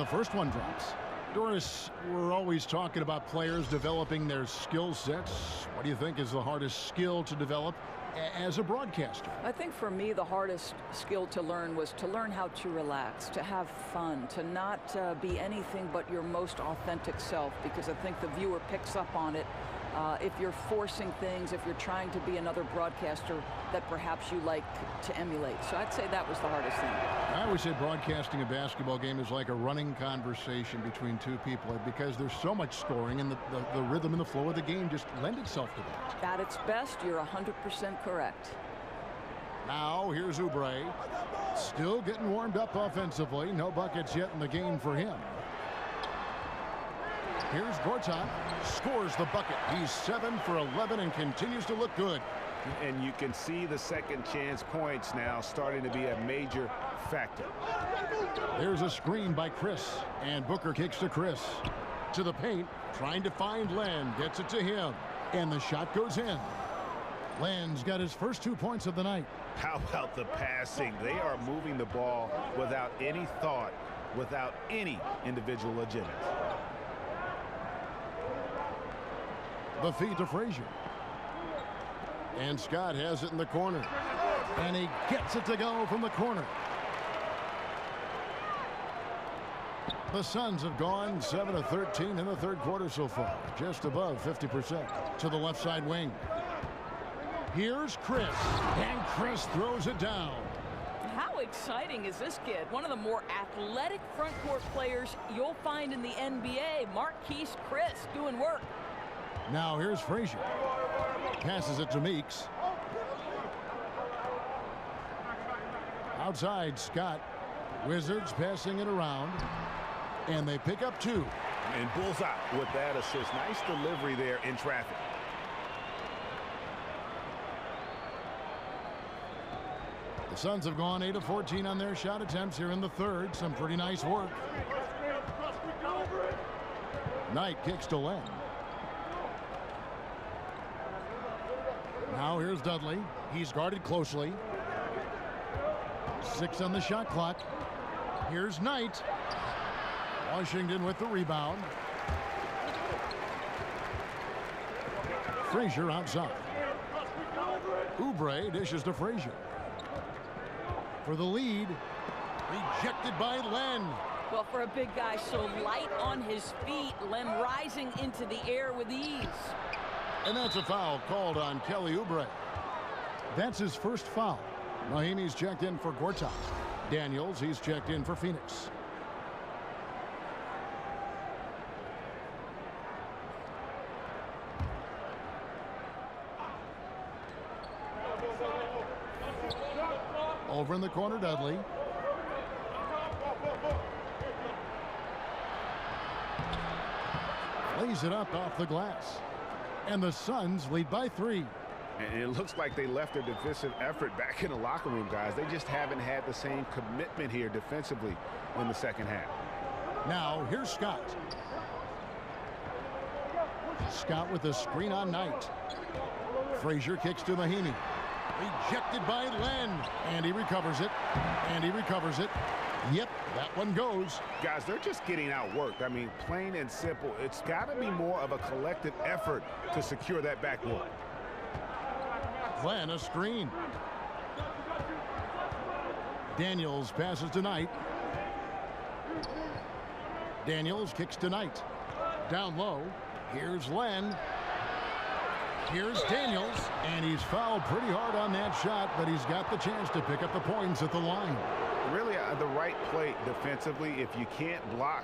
the first one drops. Doris, we're always talking about players developing their skill sets. What do you think is the hardest skill to develop as a broadcaster? I think for me, the hardest skill to learn was to learn how to relax, to have fun, to not be anything but your most authentic self, because I think the viewer picks up on it. If you're forcing things, if you're trying to be another broadcaster that perhaps you like to emulate. So I'd say that was the hardest thing. I always say broadcasting a basketball game is like a running conversation between two people because there's so much scoring, and the rhythm and the flow of the game just lend itself to that. At its best, you're 100% correct. Now here's Oubre, still getting warmed up offensively. No buckets yet in the game for him. Here's Gortat, scores the bucket. He's 7 for 11 and continues to look good. And you can see the second chance points now starting to be a major factor. There's a screen by Chris, and Booker kicks to Chris. To the paint, trying to find Len, gets it to him, and the shot goes in. Len's got his first 2 points of the night. How about the passing? They are moving the ball without any thought, without any individual agenda. The feed to Frazier. And Scott has it in the corner. And he gets it to go from the corner. The Suns have gone 7 of 13 in the third quarter so far. Just above 50%. To the left side wing. Here's Chris. And Chris throws it down. How exciting is this kid? One of the more athletic front court players you'll find in the NBA. Marquise Chris doing work. Now here's Frazier. Passes it to Meeks. Outside, Scott. Wizards passing it around. And they pick up 2. And bullseye with that assist. Nice delivery there in traffic. The Suns have gone 8 of 14 on their shot attempts here in the third. Some pretty nice work. Knight kicks to Len. Now here's Dudley. He's guarded closely. 6 on the shot clock. Here's Knight. Washington with the rebound. Frazier outside. Oubre dishes to Frazier. For the lead. Rejected by Len. Well, for a big guy so light on his feet, Len rising into the air with ease. And that's a foul called on Kelly Oubre. That's his first foul. Mahinmi's checked in for Gortat. Daniels, he's checked in for Phoenix. Over in the corner, Dudley. Lays it up off the glass. And the Suns lead by 3. And it looks like they left their defensive effort back in the locker room, guys. They just haven't had the same commitment here defensively in the second half. Now, here's Scott. Scott with a screen on Knight. Frazier kicks to Mahinmi. Rejected by Len. And he recovers it. And he recovers it. Yep, that one goes. Guys, they're just getting outworked. I mean, plain and simple. It's got to be more of a collective effort to secure that backboard. Len, a screen. Daniels passes to Knight. Daniels kicks to Knight. Down low. Here's Len. Here's Daniels. And he's fouled pretty hard on that shot, but he's got the chance to pick up the points at the line. Really the right play defensively. If you can't block,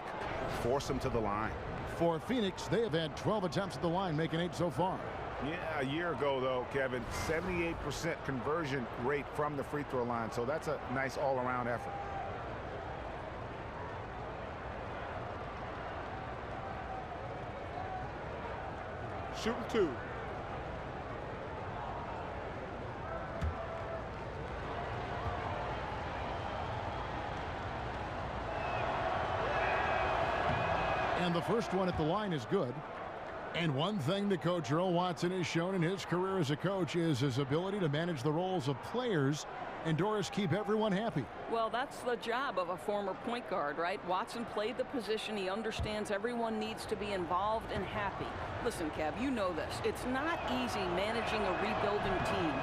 force them to the line. For Phoenix, they have had 12 attempts at the line, making 8 so far. Yeah, a year ago, though, Kevin, 78% conversion rate from the free throw line. So that's a nice all-around effort. Shooting 2. And the first one at the line is good. And one thing that Coach Earl Watson has shown in his career as a coach is his ability to manage the roles of players and Doris keep everyone happy. Well, that's the job of a former point guard, right? Watson played the position. He understands everyone needs to be involved and happy. Listen, Kev, you know this. It's not easy managing a rebuilding team.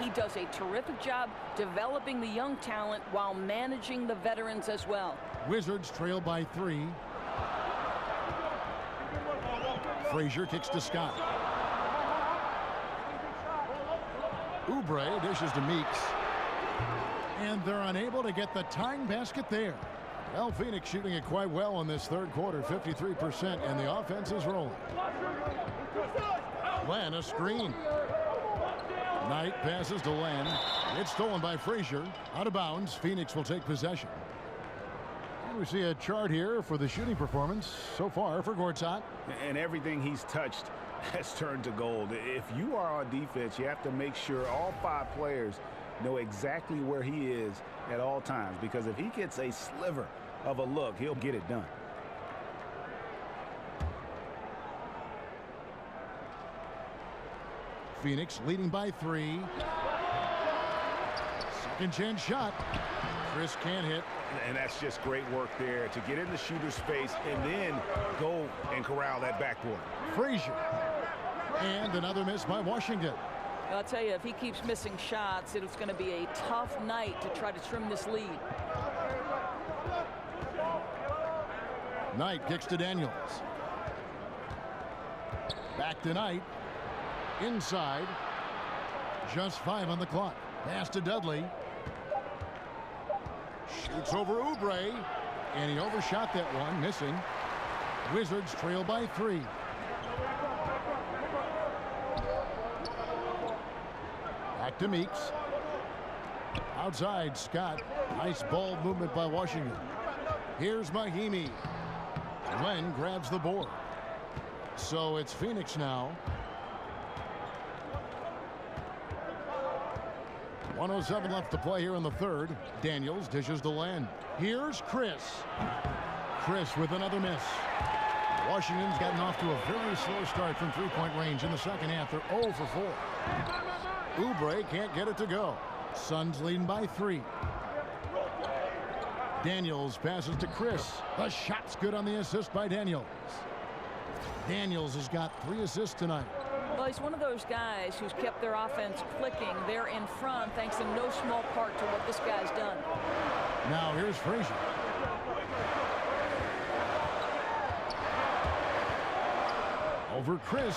He does a terrific job developing the young talent while managing the veterans as well. Wizards trail by 3. Frazier kicks to Scott. Oubre dishes to Meeks. And they're unable to get the tying basket there. Well, Phoenix shooting it quite well in this third quarter, 53%, and the offense is rolling. Len, a screen. Knight passes to Len. It's stolen by Frazier. Out of bounds. Phoenix will take possession. And we see a chart here for the shooting performance so far for Gortat. And everything he's touched has turned to gold. If you are on defense, you have to make sure all 5 players know exactly where he is at all times, because if he gets a sliver of a look, he'll get it done. Phoenix leading by 3. Second chance shot. Chris can't hit. And that's just great work there to get in the shooter's face and then go and corral that backboard. Frazier. And another miss by Washington. I'll tell you, if he keeps missing shots, it's going to be a tough night to try to trim this lead. Knight kicks to Daniels. Back to Knight. Inside. Just 5 on the clock. Pass to Dudley. Shoots over Oubre. And he overshot that one, missing. Wizards trail by 3. Back to Meeks. Outside, Scott. Nice ball movement by Washington. Here's Mahimi. Len grabs the board. So it's Phoenix now. 1:07 left to play here in the third. Daniels dishes to Len. Here's Chris. Chris with another miss. Washington's gotten off to a very slow start from three-point range in the second half. They're 0 for 4. Oubre can't get it to go. Suns leading by 3. Daniels passes to Chris. The shot's good on the assist by Daniels. Daniels has got 3 assists tonight. Well, he's one of those guys who's kept their offense clicking. They're in front thanks in no small part to what this guy's done. Now here's Frazier. Over Chris.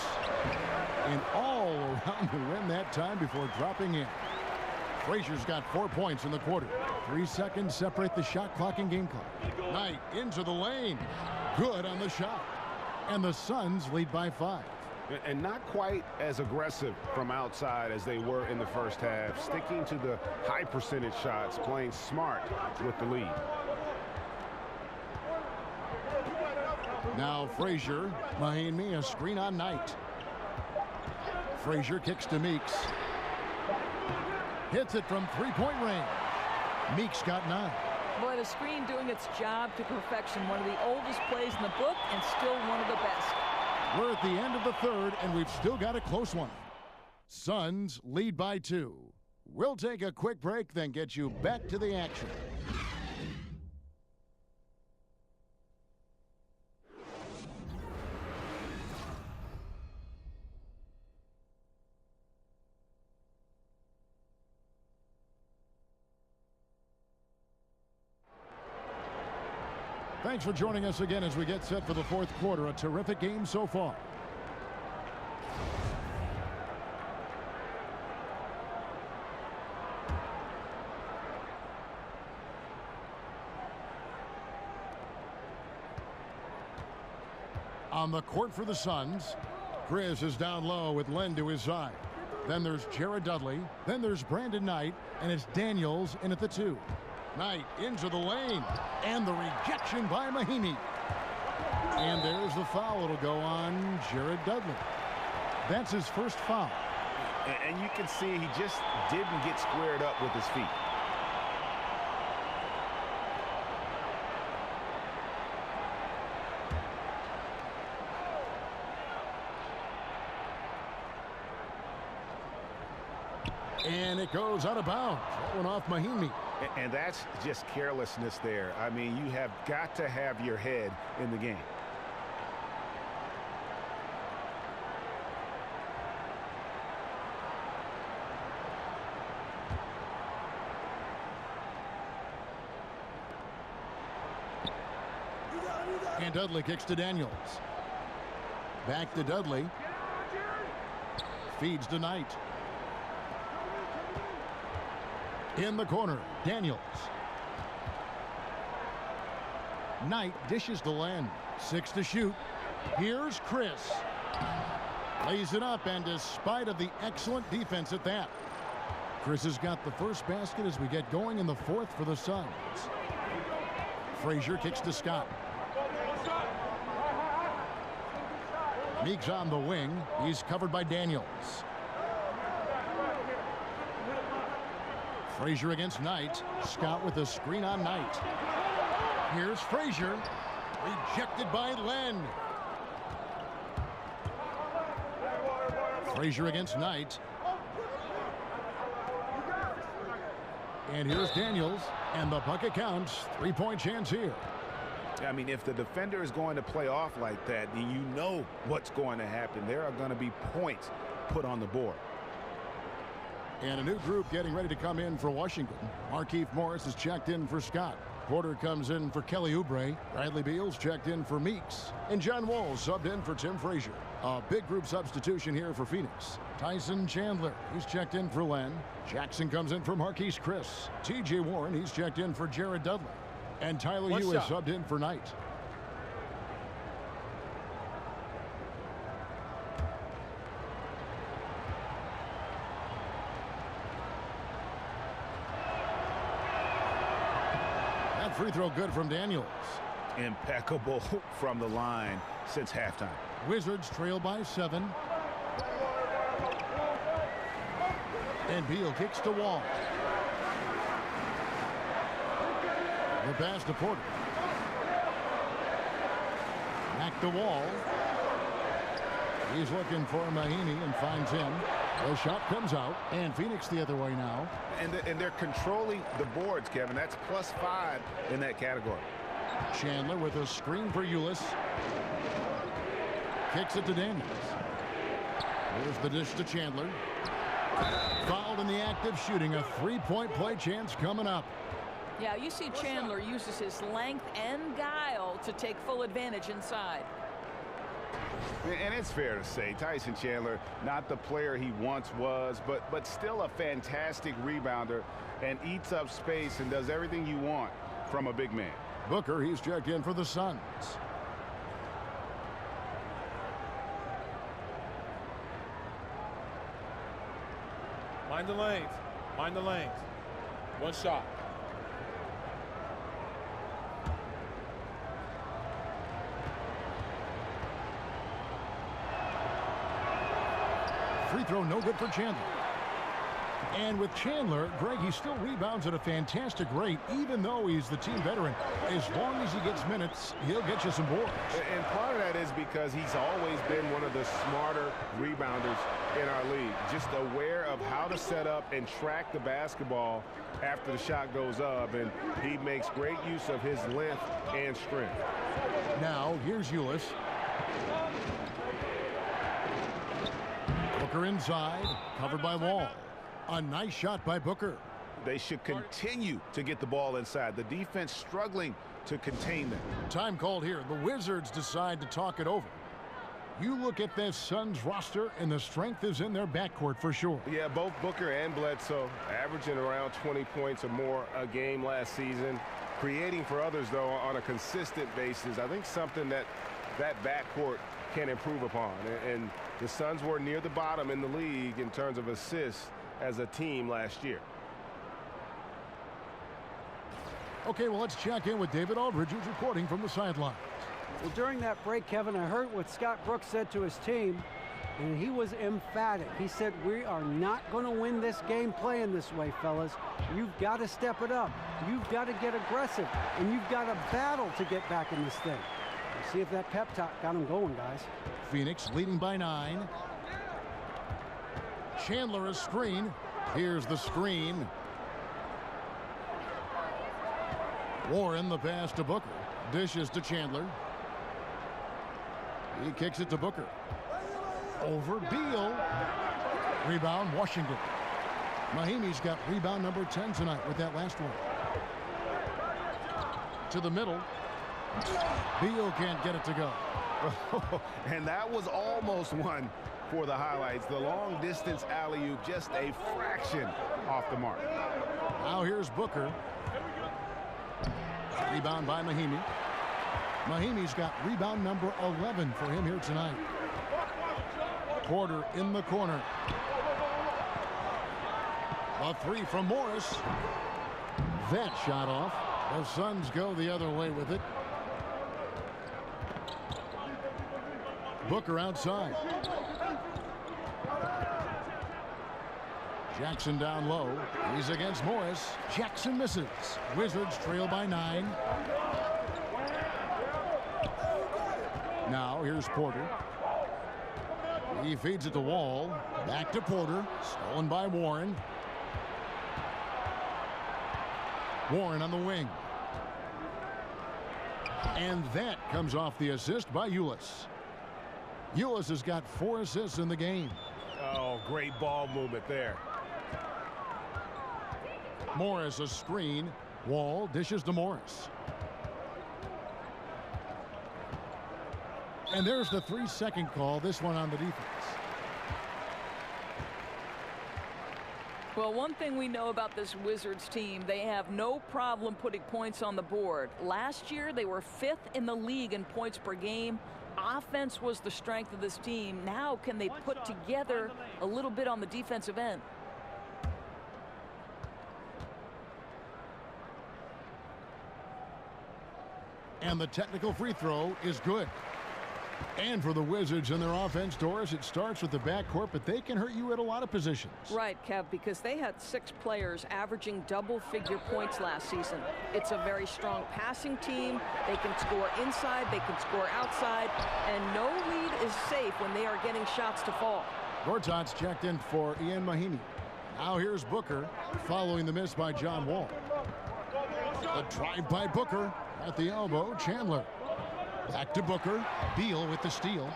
And all around the rim that time before dropping in. Frazier's got 4 points in the quarter. 3 seconds separate the shot clock and game clock. Knight into the lane. Good on the shot. And the Suns lead by 5. And not quite as aggressive from outside as they were in the first half. Sticking to the high percentage shots, playing smart with the lead. Now Frazier. Mahimi a screen on Knight. Frazier kicks to Meeks. Hits it from three-point range. Meeks got 9. Boy, the screen doing its job to perfection. One of the oldest plays in the book and still one of the best. We're at the end of the third, and we've still got a close one. Suns lead by 2. We'll take a quick break, then get you back to the action. Thanks for joining us again as we get set for the fourth quarter. A terrific game so far. On the court for the Suns, Chris is down low with Len to his side. Then there's Jared Dudley. Then there's Brandon Knight, and it's Daniels in at the 2. Knight into the lane, and the rejection by Mahimi. And there's the foul. It'll go on Jared Dudley. That's his first foul. And you can see he just didn't get squared up with his feet. And it goes out of bounds. That went off Mahimi. And that's just carelessness there. I mean, you have got to have your head in the game. And Dudley kicks to Daniels. Back to Dudley. Feeds to Knight. In the corner, Daniels. Knight dishes to Len. 6 to shoot. Here's Chris. Lays it up, and despite of the excellent defense at that, Chris has got the first basket as we get going in the fourth for the Suns. Frazier kicks to Scott. Meeks on the wing. He's covered by Daniels. Frazier against Knight. Scott with a screen on Knight. Here's Frazier. Rejected by Len. Frazier against Knight. And here's Daniels. And the bucket counts. 3-point chance here. I mean, if the defender is going to play off like that, then you know what's going to happen. There are going to be points put on the board. And a new group getting ready to come in for Washington. Markieff Morris is checked in for Scott. Porter comes in for Kelly Oubre. Bradley Beal's checked in for Meeks. And John Wall subbed in for Tim Frazier. A big group substitution here for Phoenix. Tyson Chandler, he's checked in for Len. Jackson comes in for Marquise Chris. TJ Warren, he's checked in for Jared Dudley. And Tyler Yu is subbed in for Knight. That free throw good from Daniels. Impeccable from the line since halftime. Wizards trail by 7. And Beal kicks to Wall. The pass to Porter. Back to Wall. He's looking for Mahimi and finds him. The shot comes out, and Phoenix the other way now. And they're controlling the boards, Kevin. That's +5 in that category. Chandler with a screen for Ulis. Kicks it to Daniels. Here's the dish to Chandler. Fouled in the act of shooting. A 3-point play chance coming up. Yeah, you see Chandler uses his length and guile to take full advantage inside. And it's fair to say, Tyson Chandler, not the player he once was, but still a fantastic rebounder and eats up space and does everything you want from a big man. Booker, he's checked in for the Suns. Mind the lanes. Mind the lanes. One shot. Free throw no good for Chandler. And with Chandler, Greg, he still rebounds at a fantastic rate, even though he's the team veteran. As long as he gets minutes, he'll get you some boards. And part of that is because he's always been one of the smarter rebounders in our league. Just aware of how to set up and track the basketball after the shot goes up. And he makes great use of his length and strength. Now, here's Ulis. Booker inside, covered by Wall. A nice shot by Booker. They should continue to get the ball inside. The defense struggling to contain them. Time called here. The Wizards decide to talk it over. You look at this Suns roster, and the strength is in their backcourt for sure. Yeah, both Booker and Bledsoe averaging around 20 points or more a game last season. Creating for others, though, on a consistent basis. I think something that backcourt can improve upon. And the Suns were near the bottom in the league in terms of assists as a team last year. Okay, well, let's check in with David Aldridge, who's reporting from the sidelines. Well, during that break, Kevin, I heard what Scott Brooks said to his team, and he was emphatic. He said, we are not going to win this game playing this way, fellas. You've got to step it up. You've got to get aggressive, and you've got to battle to get back in this thing. We'll see if that pep talk got him going, guys. Phoenix leading by 9. Chandler a screen. Here's the screen. Warren the pass to Booker. Dishes to Chandler. He kicks it to Booker. Over Beal. Rebound Washington. Mahimi's got rebound number 10 tonight with that last one. To the middle. Beal can't get it to go. And that was almost one for the highlights. The long distance alley-oop, just a fraction off the mark. Now here's Booker. Rebound by Mahimi. Mahimi's got rebound number 11 for him here tonight. Porter in the corner. A three from Morris. That shot off. The Suns go the other way with it. Booker outside. Jackson down low. He's against Morris. Jackson misses. Wizards trail by 9. Now here's Porter. He feeds it to Wall. Back to Porter. Stolen by Warren. Warren on the wing. And that comes off the assist by Ulis. Ulis has got 4 assists in the game. Oh, great ball movement there. Morris a screen. Wall dishes to Morris. And there's the 3-second call, this one on the defense. Well, one thing we know about this Wizards team, they have no problem putting points on the board. Last year, they were 5th in the league in points per game. Offense was the strength of this team. Now, can they put together a little bit on the defensive end? And the technical free throw is good. And for the Wizards and their offense, Doris, it starts with the backcourt, but they can hurt you at a lot of positions. Right, Kev, because they had 6 players averaging double-figure points last season. It's a very strong passing team. They can score inside, they can score outside, and no lead is safe when they are getting shots to fall. Gortat's checked in for Ian Mahimi. Now here's Booker, following the miss by John Wall. The drive by Booker at the elbow, Chandler. Back to Booker. Beal with the steal.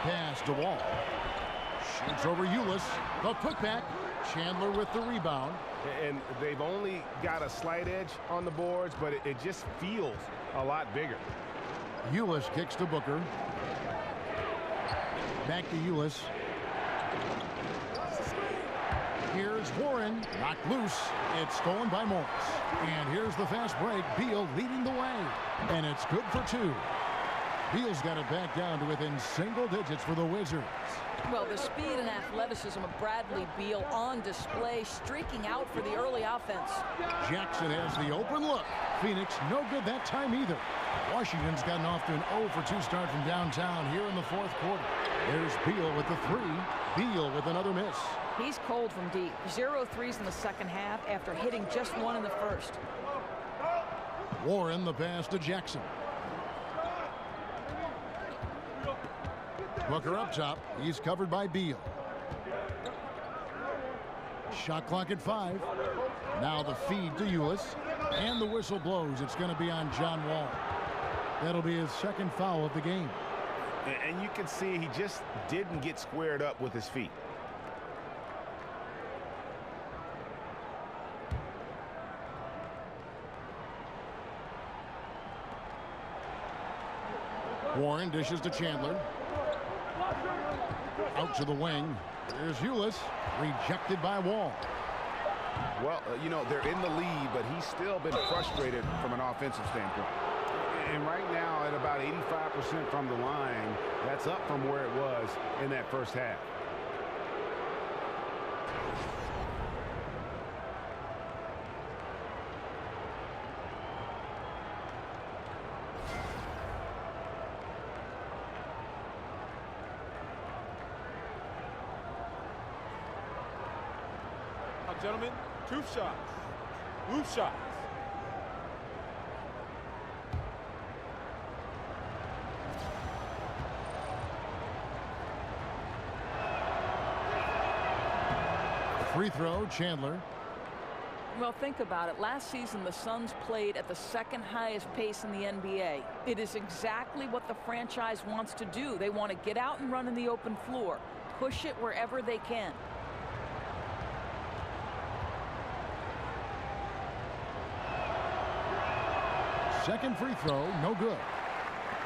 Pass to Wall. Shoots over Ulis. The putback. Chandler with the rebound. And they've only got a slight edge on the boards, but it just feels a lot bigger. Ulis kicks to Booker. Back to Ulis. Here's Warren, knocked loose. It's stolen by Morris. And here's the fast break. Beal leading the way. And it's good for 2. Beal's got it back down to within single digits for the Wizards. Well, the speed and athleticism of Bradley Beal on display, streaking out for the early offense. Jackson has the open look. Phoenix no good that time either. Washington's gotten off to an 0-for-2 start from downtown here in the 4th quarter. There's Beal with the 3. Beal with another miss. He's cold from deep. 0 threes in the second half after hitting just 1 in the first. Warren the pass to Jackson. Booker up top. He's covered by Beal. Shot clock at 5. Now the feed to Ulis. And the whistle blows. It's going to be on John Wall. That'll be his 2nd foul of the game. And you can see he just didn't get squared up with his feet. Warren dishes to Chandler. Out to the wing. There's Ulis. Rejected by Wall. Well, you know, they're in the lead, but he's still been frustrated from an offensive standpoint. And right now at about 85% from the line, that's up from where it was in that first half. Gentlemen, 2 shots. Loose shots. free throw, Chandler. Well, think about it. Last season, the Suns played at the second highest pace in the NBA. It is exactly what the franchise wants to do. They want to get out and run in the open floor, push it wherever they can. Second free throw, no good.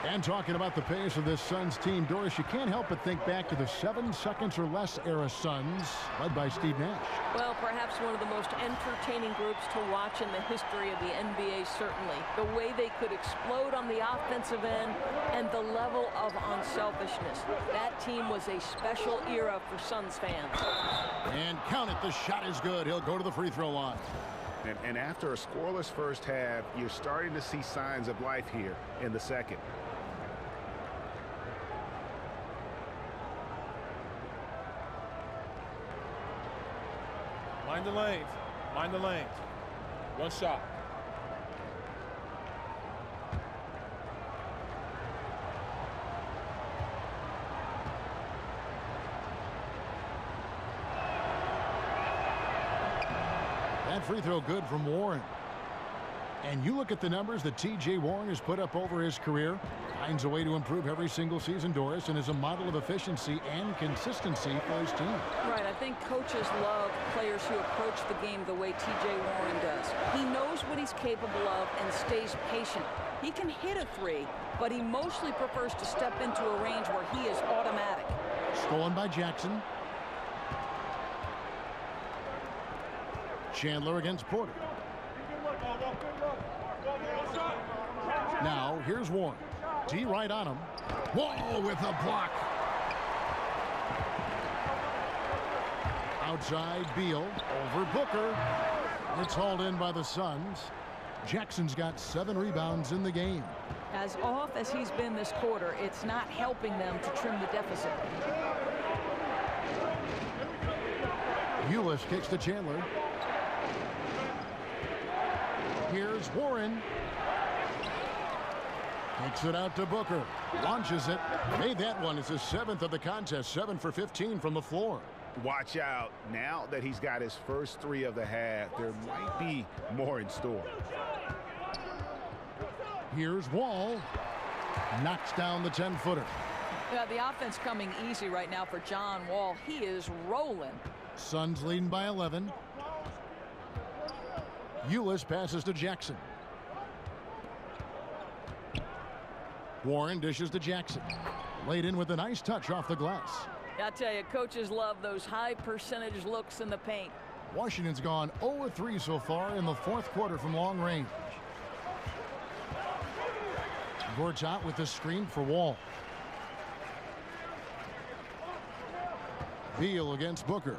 And talking about the pace of this Suns team, Doris, you can't help but think back to the 7 seconds or less era Suns, led by Steve Nash. Well, perhaps one of the most entertaining groups to watch in the history of the NBA, certainly. The way they could explode on the offensive end and the level of unselfishness. That team was a special era for Suns fans. And count it, the shot is good. He'll go to the free throw line. And after a scoreless first half, you're starting to see signs of life here in the second. Mind the lanes. Mind the lanes. One shot. That free throw good from Warren. And you look at the numbers that T.J. Warren has put up over his career. Finds a way to improve every single season, Doris, and is a model of efficiency and consistency for his team. Right. I think coaches love players who approach the game the way T.J. Warren does. He knows what he's capable of and stays patient. He can hit a three, but he mostly prefers to step into a range where he is automatic. Stolen by Jackson. Chandler against Porter. Now, here's Warren. D right on him. Whoa, with a block. Outside, Beal. Over Booker. It's hauled in by the Suns. Jackson's got 7 rebounds in the game. As off as he's been this quarter, it's not helping them to trim the deficit. Ulis kicks to Chandler. Here's Warren. Kicks it out to Booker. Launches it. Made that one. It's his 7th of the contest. 7 for 15 from the floor. Watch out. Now that he's got his first 3 of the half, there might be more in store. Here's Wall. Knocks down the 10-footer. Yeah, the offense coming easy right now for John Wall. He is rolling. Suns leading by 11. Ulis passes to Jackson. Warren dishes to Jackson. Laid in with a nice touch off the glass. I tell you, coaches love those high percentage looks in the paint. Washington's gone 0-3 so far in the 4th quarter from long range. Gortat with the screen for Wall. Beal against Booker.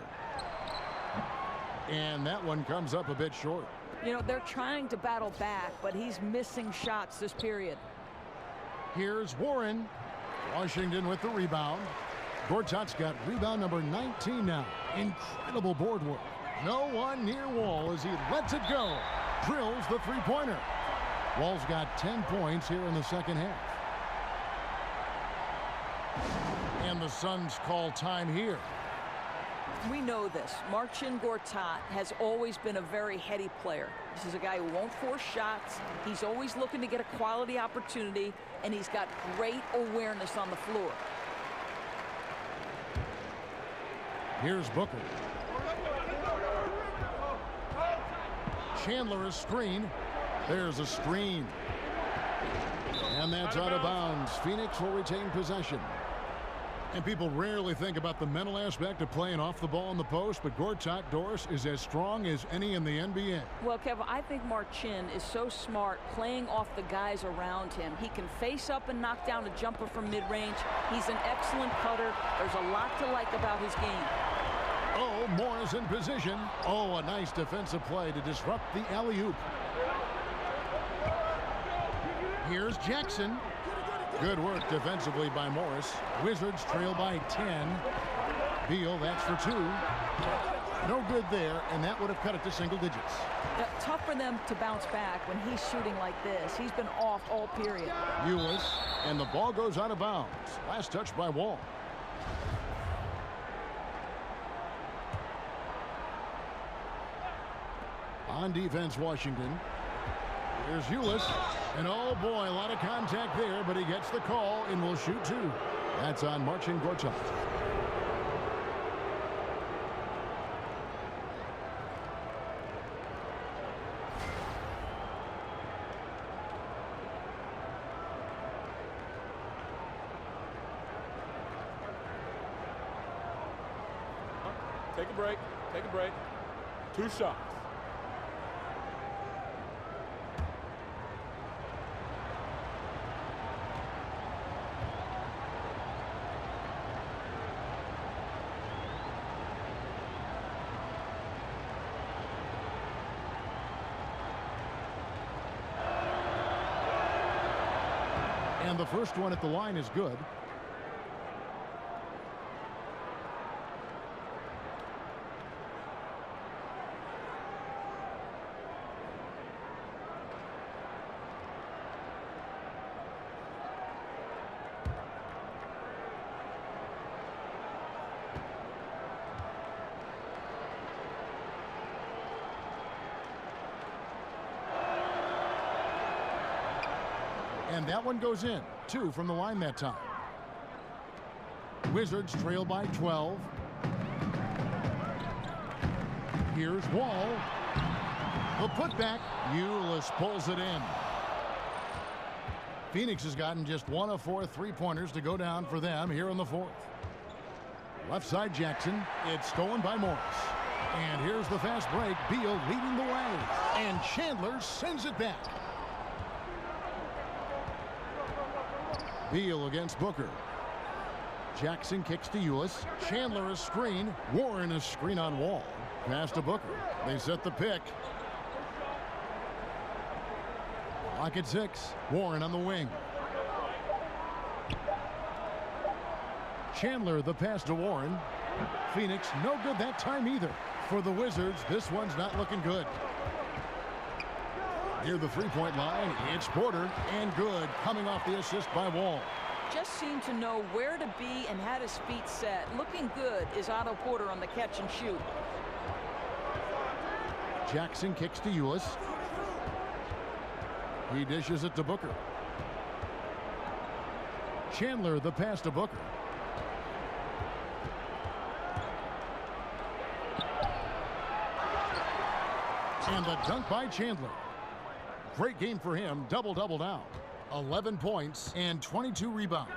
And that one comes up a bit short. You know, they're trying to battle back, but he's missing shots this period. Here's Warren. Washington with the rebound. Gortat's got rebound number 19 now. Incredible board work. No one near Wall as he lets it go. Drills the three-pointer. Wall's got 10 points here in the second half. And the Suns call time here. We know this. Marcin Gortat has always been a very heady player. This is a guy who won't force shots. He's always looking to get a quality opportunity, and he's got great awareness on the floor. Here's Booker. Chandler a screen. There's a screen. And that's out of bounds. Phoenix will retain possession. And people rarely think about the mental aspect of playing off the ball in the post, but Gortat, Doris, is as strong as any in the NBA. Well, Kevin, I think Marcin is so smart playing off the guys around him. He can face up and knock down a jumper from mid-range. He's an excellent cutter. There's a lot to like about his game. Oh, Morris in position. Oh, a nice defensive play to disrupt the alley-oop. Here's Jackson. Good work defensively by Morris. Wizards trail by 10. Beal, that's for 2. No good there, and that would have cut it to single digits. Tough for them to bounce back when he's shooting like this. He's been off all period. Ulis, and the ball goes out of bounds. Last touch by Wall. On defense, Washington. Here's Ulis. And oh boy, a lot of contact there, but he gets the call and will shoot 2. That's on Marcin Gortat. Take a break. Take a break. 2 shots. And the first one at the line is good. And that one goes in. 2 from the line that time. Wizards trail by 12. Here's Wall. The putback. Ulis pulls it in. Phoenix has gotten just 1 of 4 3-pointers to go down for them here in the 4th. Left side Jackson. It's stolen by Morris. And here's the fast break. Beal leading the way. And Chandler sends it back. Beal against Booker. Jackson kicks to Ulis. Chandler a screen. Warren a screen on Wall. Pass to Booker. They set the pick. Clock at 6. Warren on the wing. Chandler the pass to Warren. Phoenix no good that time either. For the Wizards, this one's not looking good. Near the 3-point line, it's Porter, and good, coming off the assist by Wall. Just seemed to know where to be and had his feet set. Looking good is Otto Porter on the catch and shoot. Jackson kicks to Ulis. He dishes it to Booker. Chandler the pass to Booker. And the dunk by Chandler. Great game for him. Double-double now. 11 points and 22 rebounds.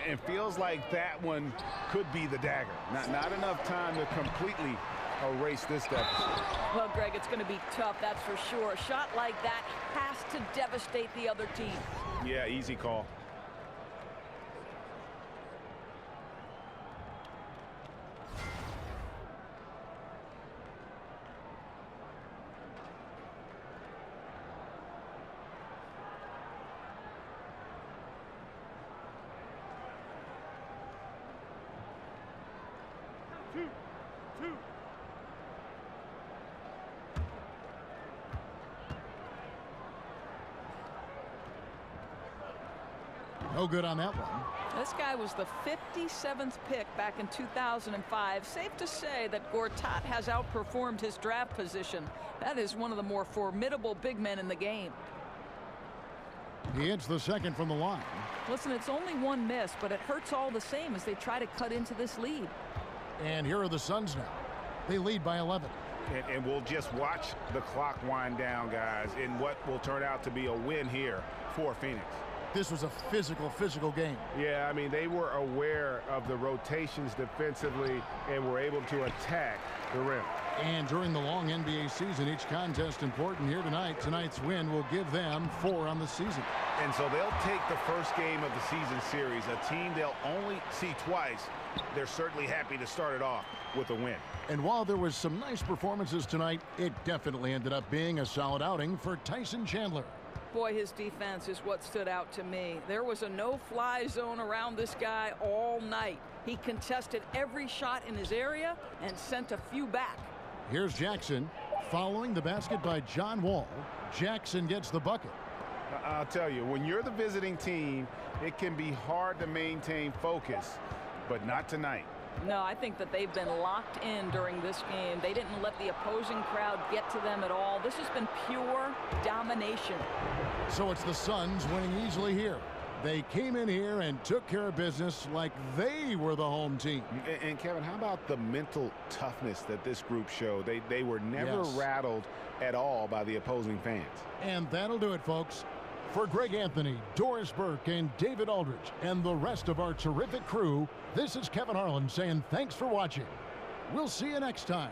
It feels like that one could be the dagger. Not enough time to completely erase this deficit. Well, Greg, it's going to be tough, that's for sure. A shot like that has to devastate the other team. Yeah, easy call. No good on that one. This guy was the 57th pick back in 2005. Safe to say that Gortat has outperformed his draft position. That is one of the more formidable big men in the game. He hits the second from the line. Listen, it's only one miss, but it hurts all the same as they try to cut into this lead. And here are the Suns now. They lead by 11. And we'll just watch the clock wind down, guys, in what will turn out to be a win here for Phoenix. This was a physical game. Yeah, I mean, they were aware of the rotations defensively and were able to attack the rim. And during the long NBA season, each contest important here tonight. Tonight's win will give them 4 on the season. And so they'll take the first game of the season series, a team they'll only see twice. They're certainly happy to start it off with a win. And while there was some nice performances tonight, it definitely ended up being a solid outing for Tyson Chandler. Boy, his defense is what stood out to me. There was a no-fly zone around this guy all night. He contested every shot in his area and sent a few back. Here's Jackson following the basket by John Wall. Jackson gets the bucket. I'll tell you, when you're the visiting team, it can be hard to maintain focus, but not tonight. No, I think that they've been locked in during this game. They didn't let the opposing crowd get to them at all. This has been pure domination. So it's the Suns winning easily here. They came in here and took care of business like they were the home team. And Kevin, how about the mental toughness that this group showed? They were never rattled at all by the opposing fans. And that'll do it, folks. For Greg Anthony, Doris Burke, and David Aldridge, and the rest of our terrific crew, this is Kevin Harlan saying thanks for watching. We'll see you next time.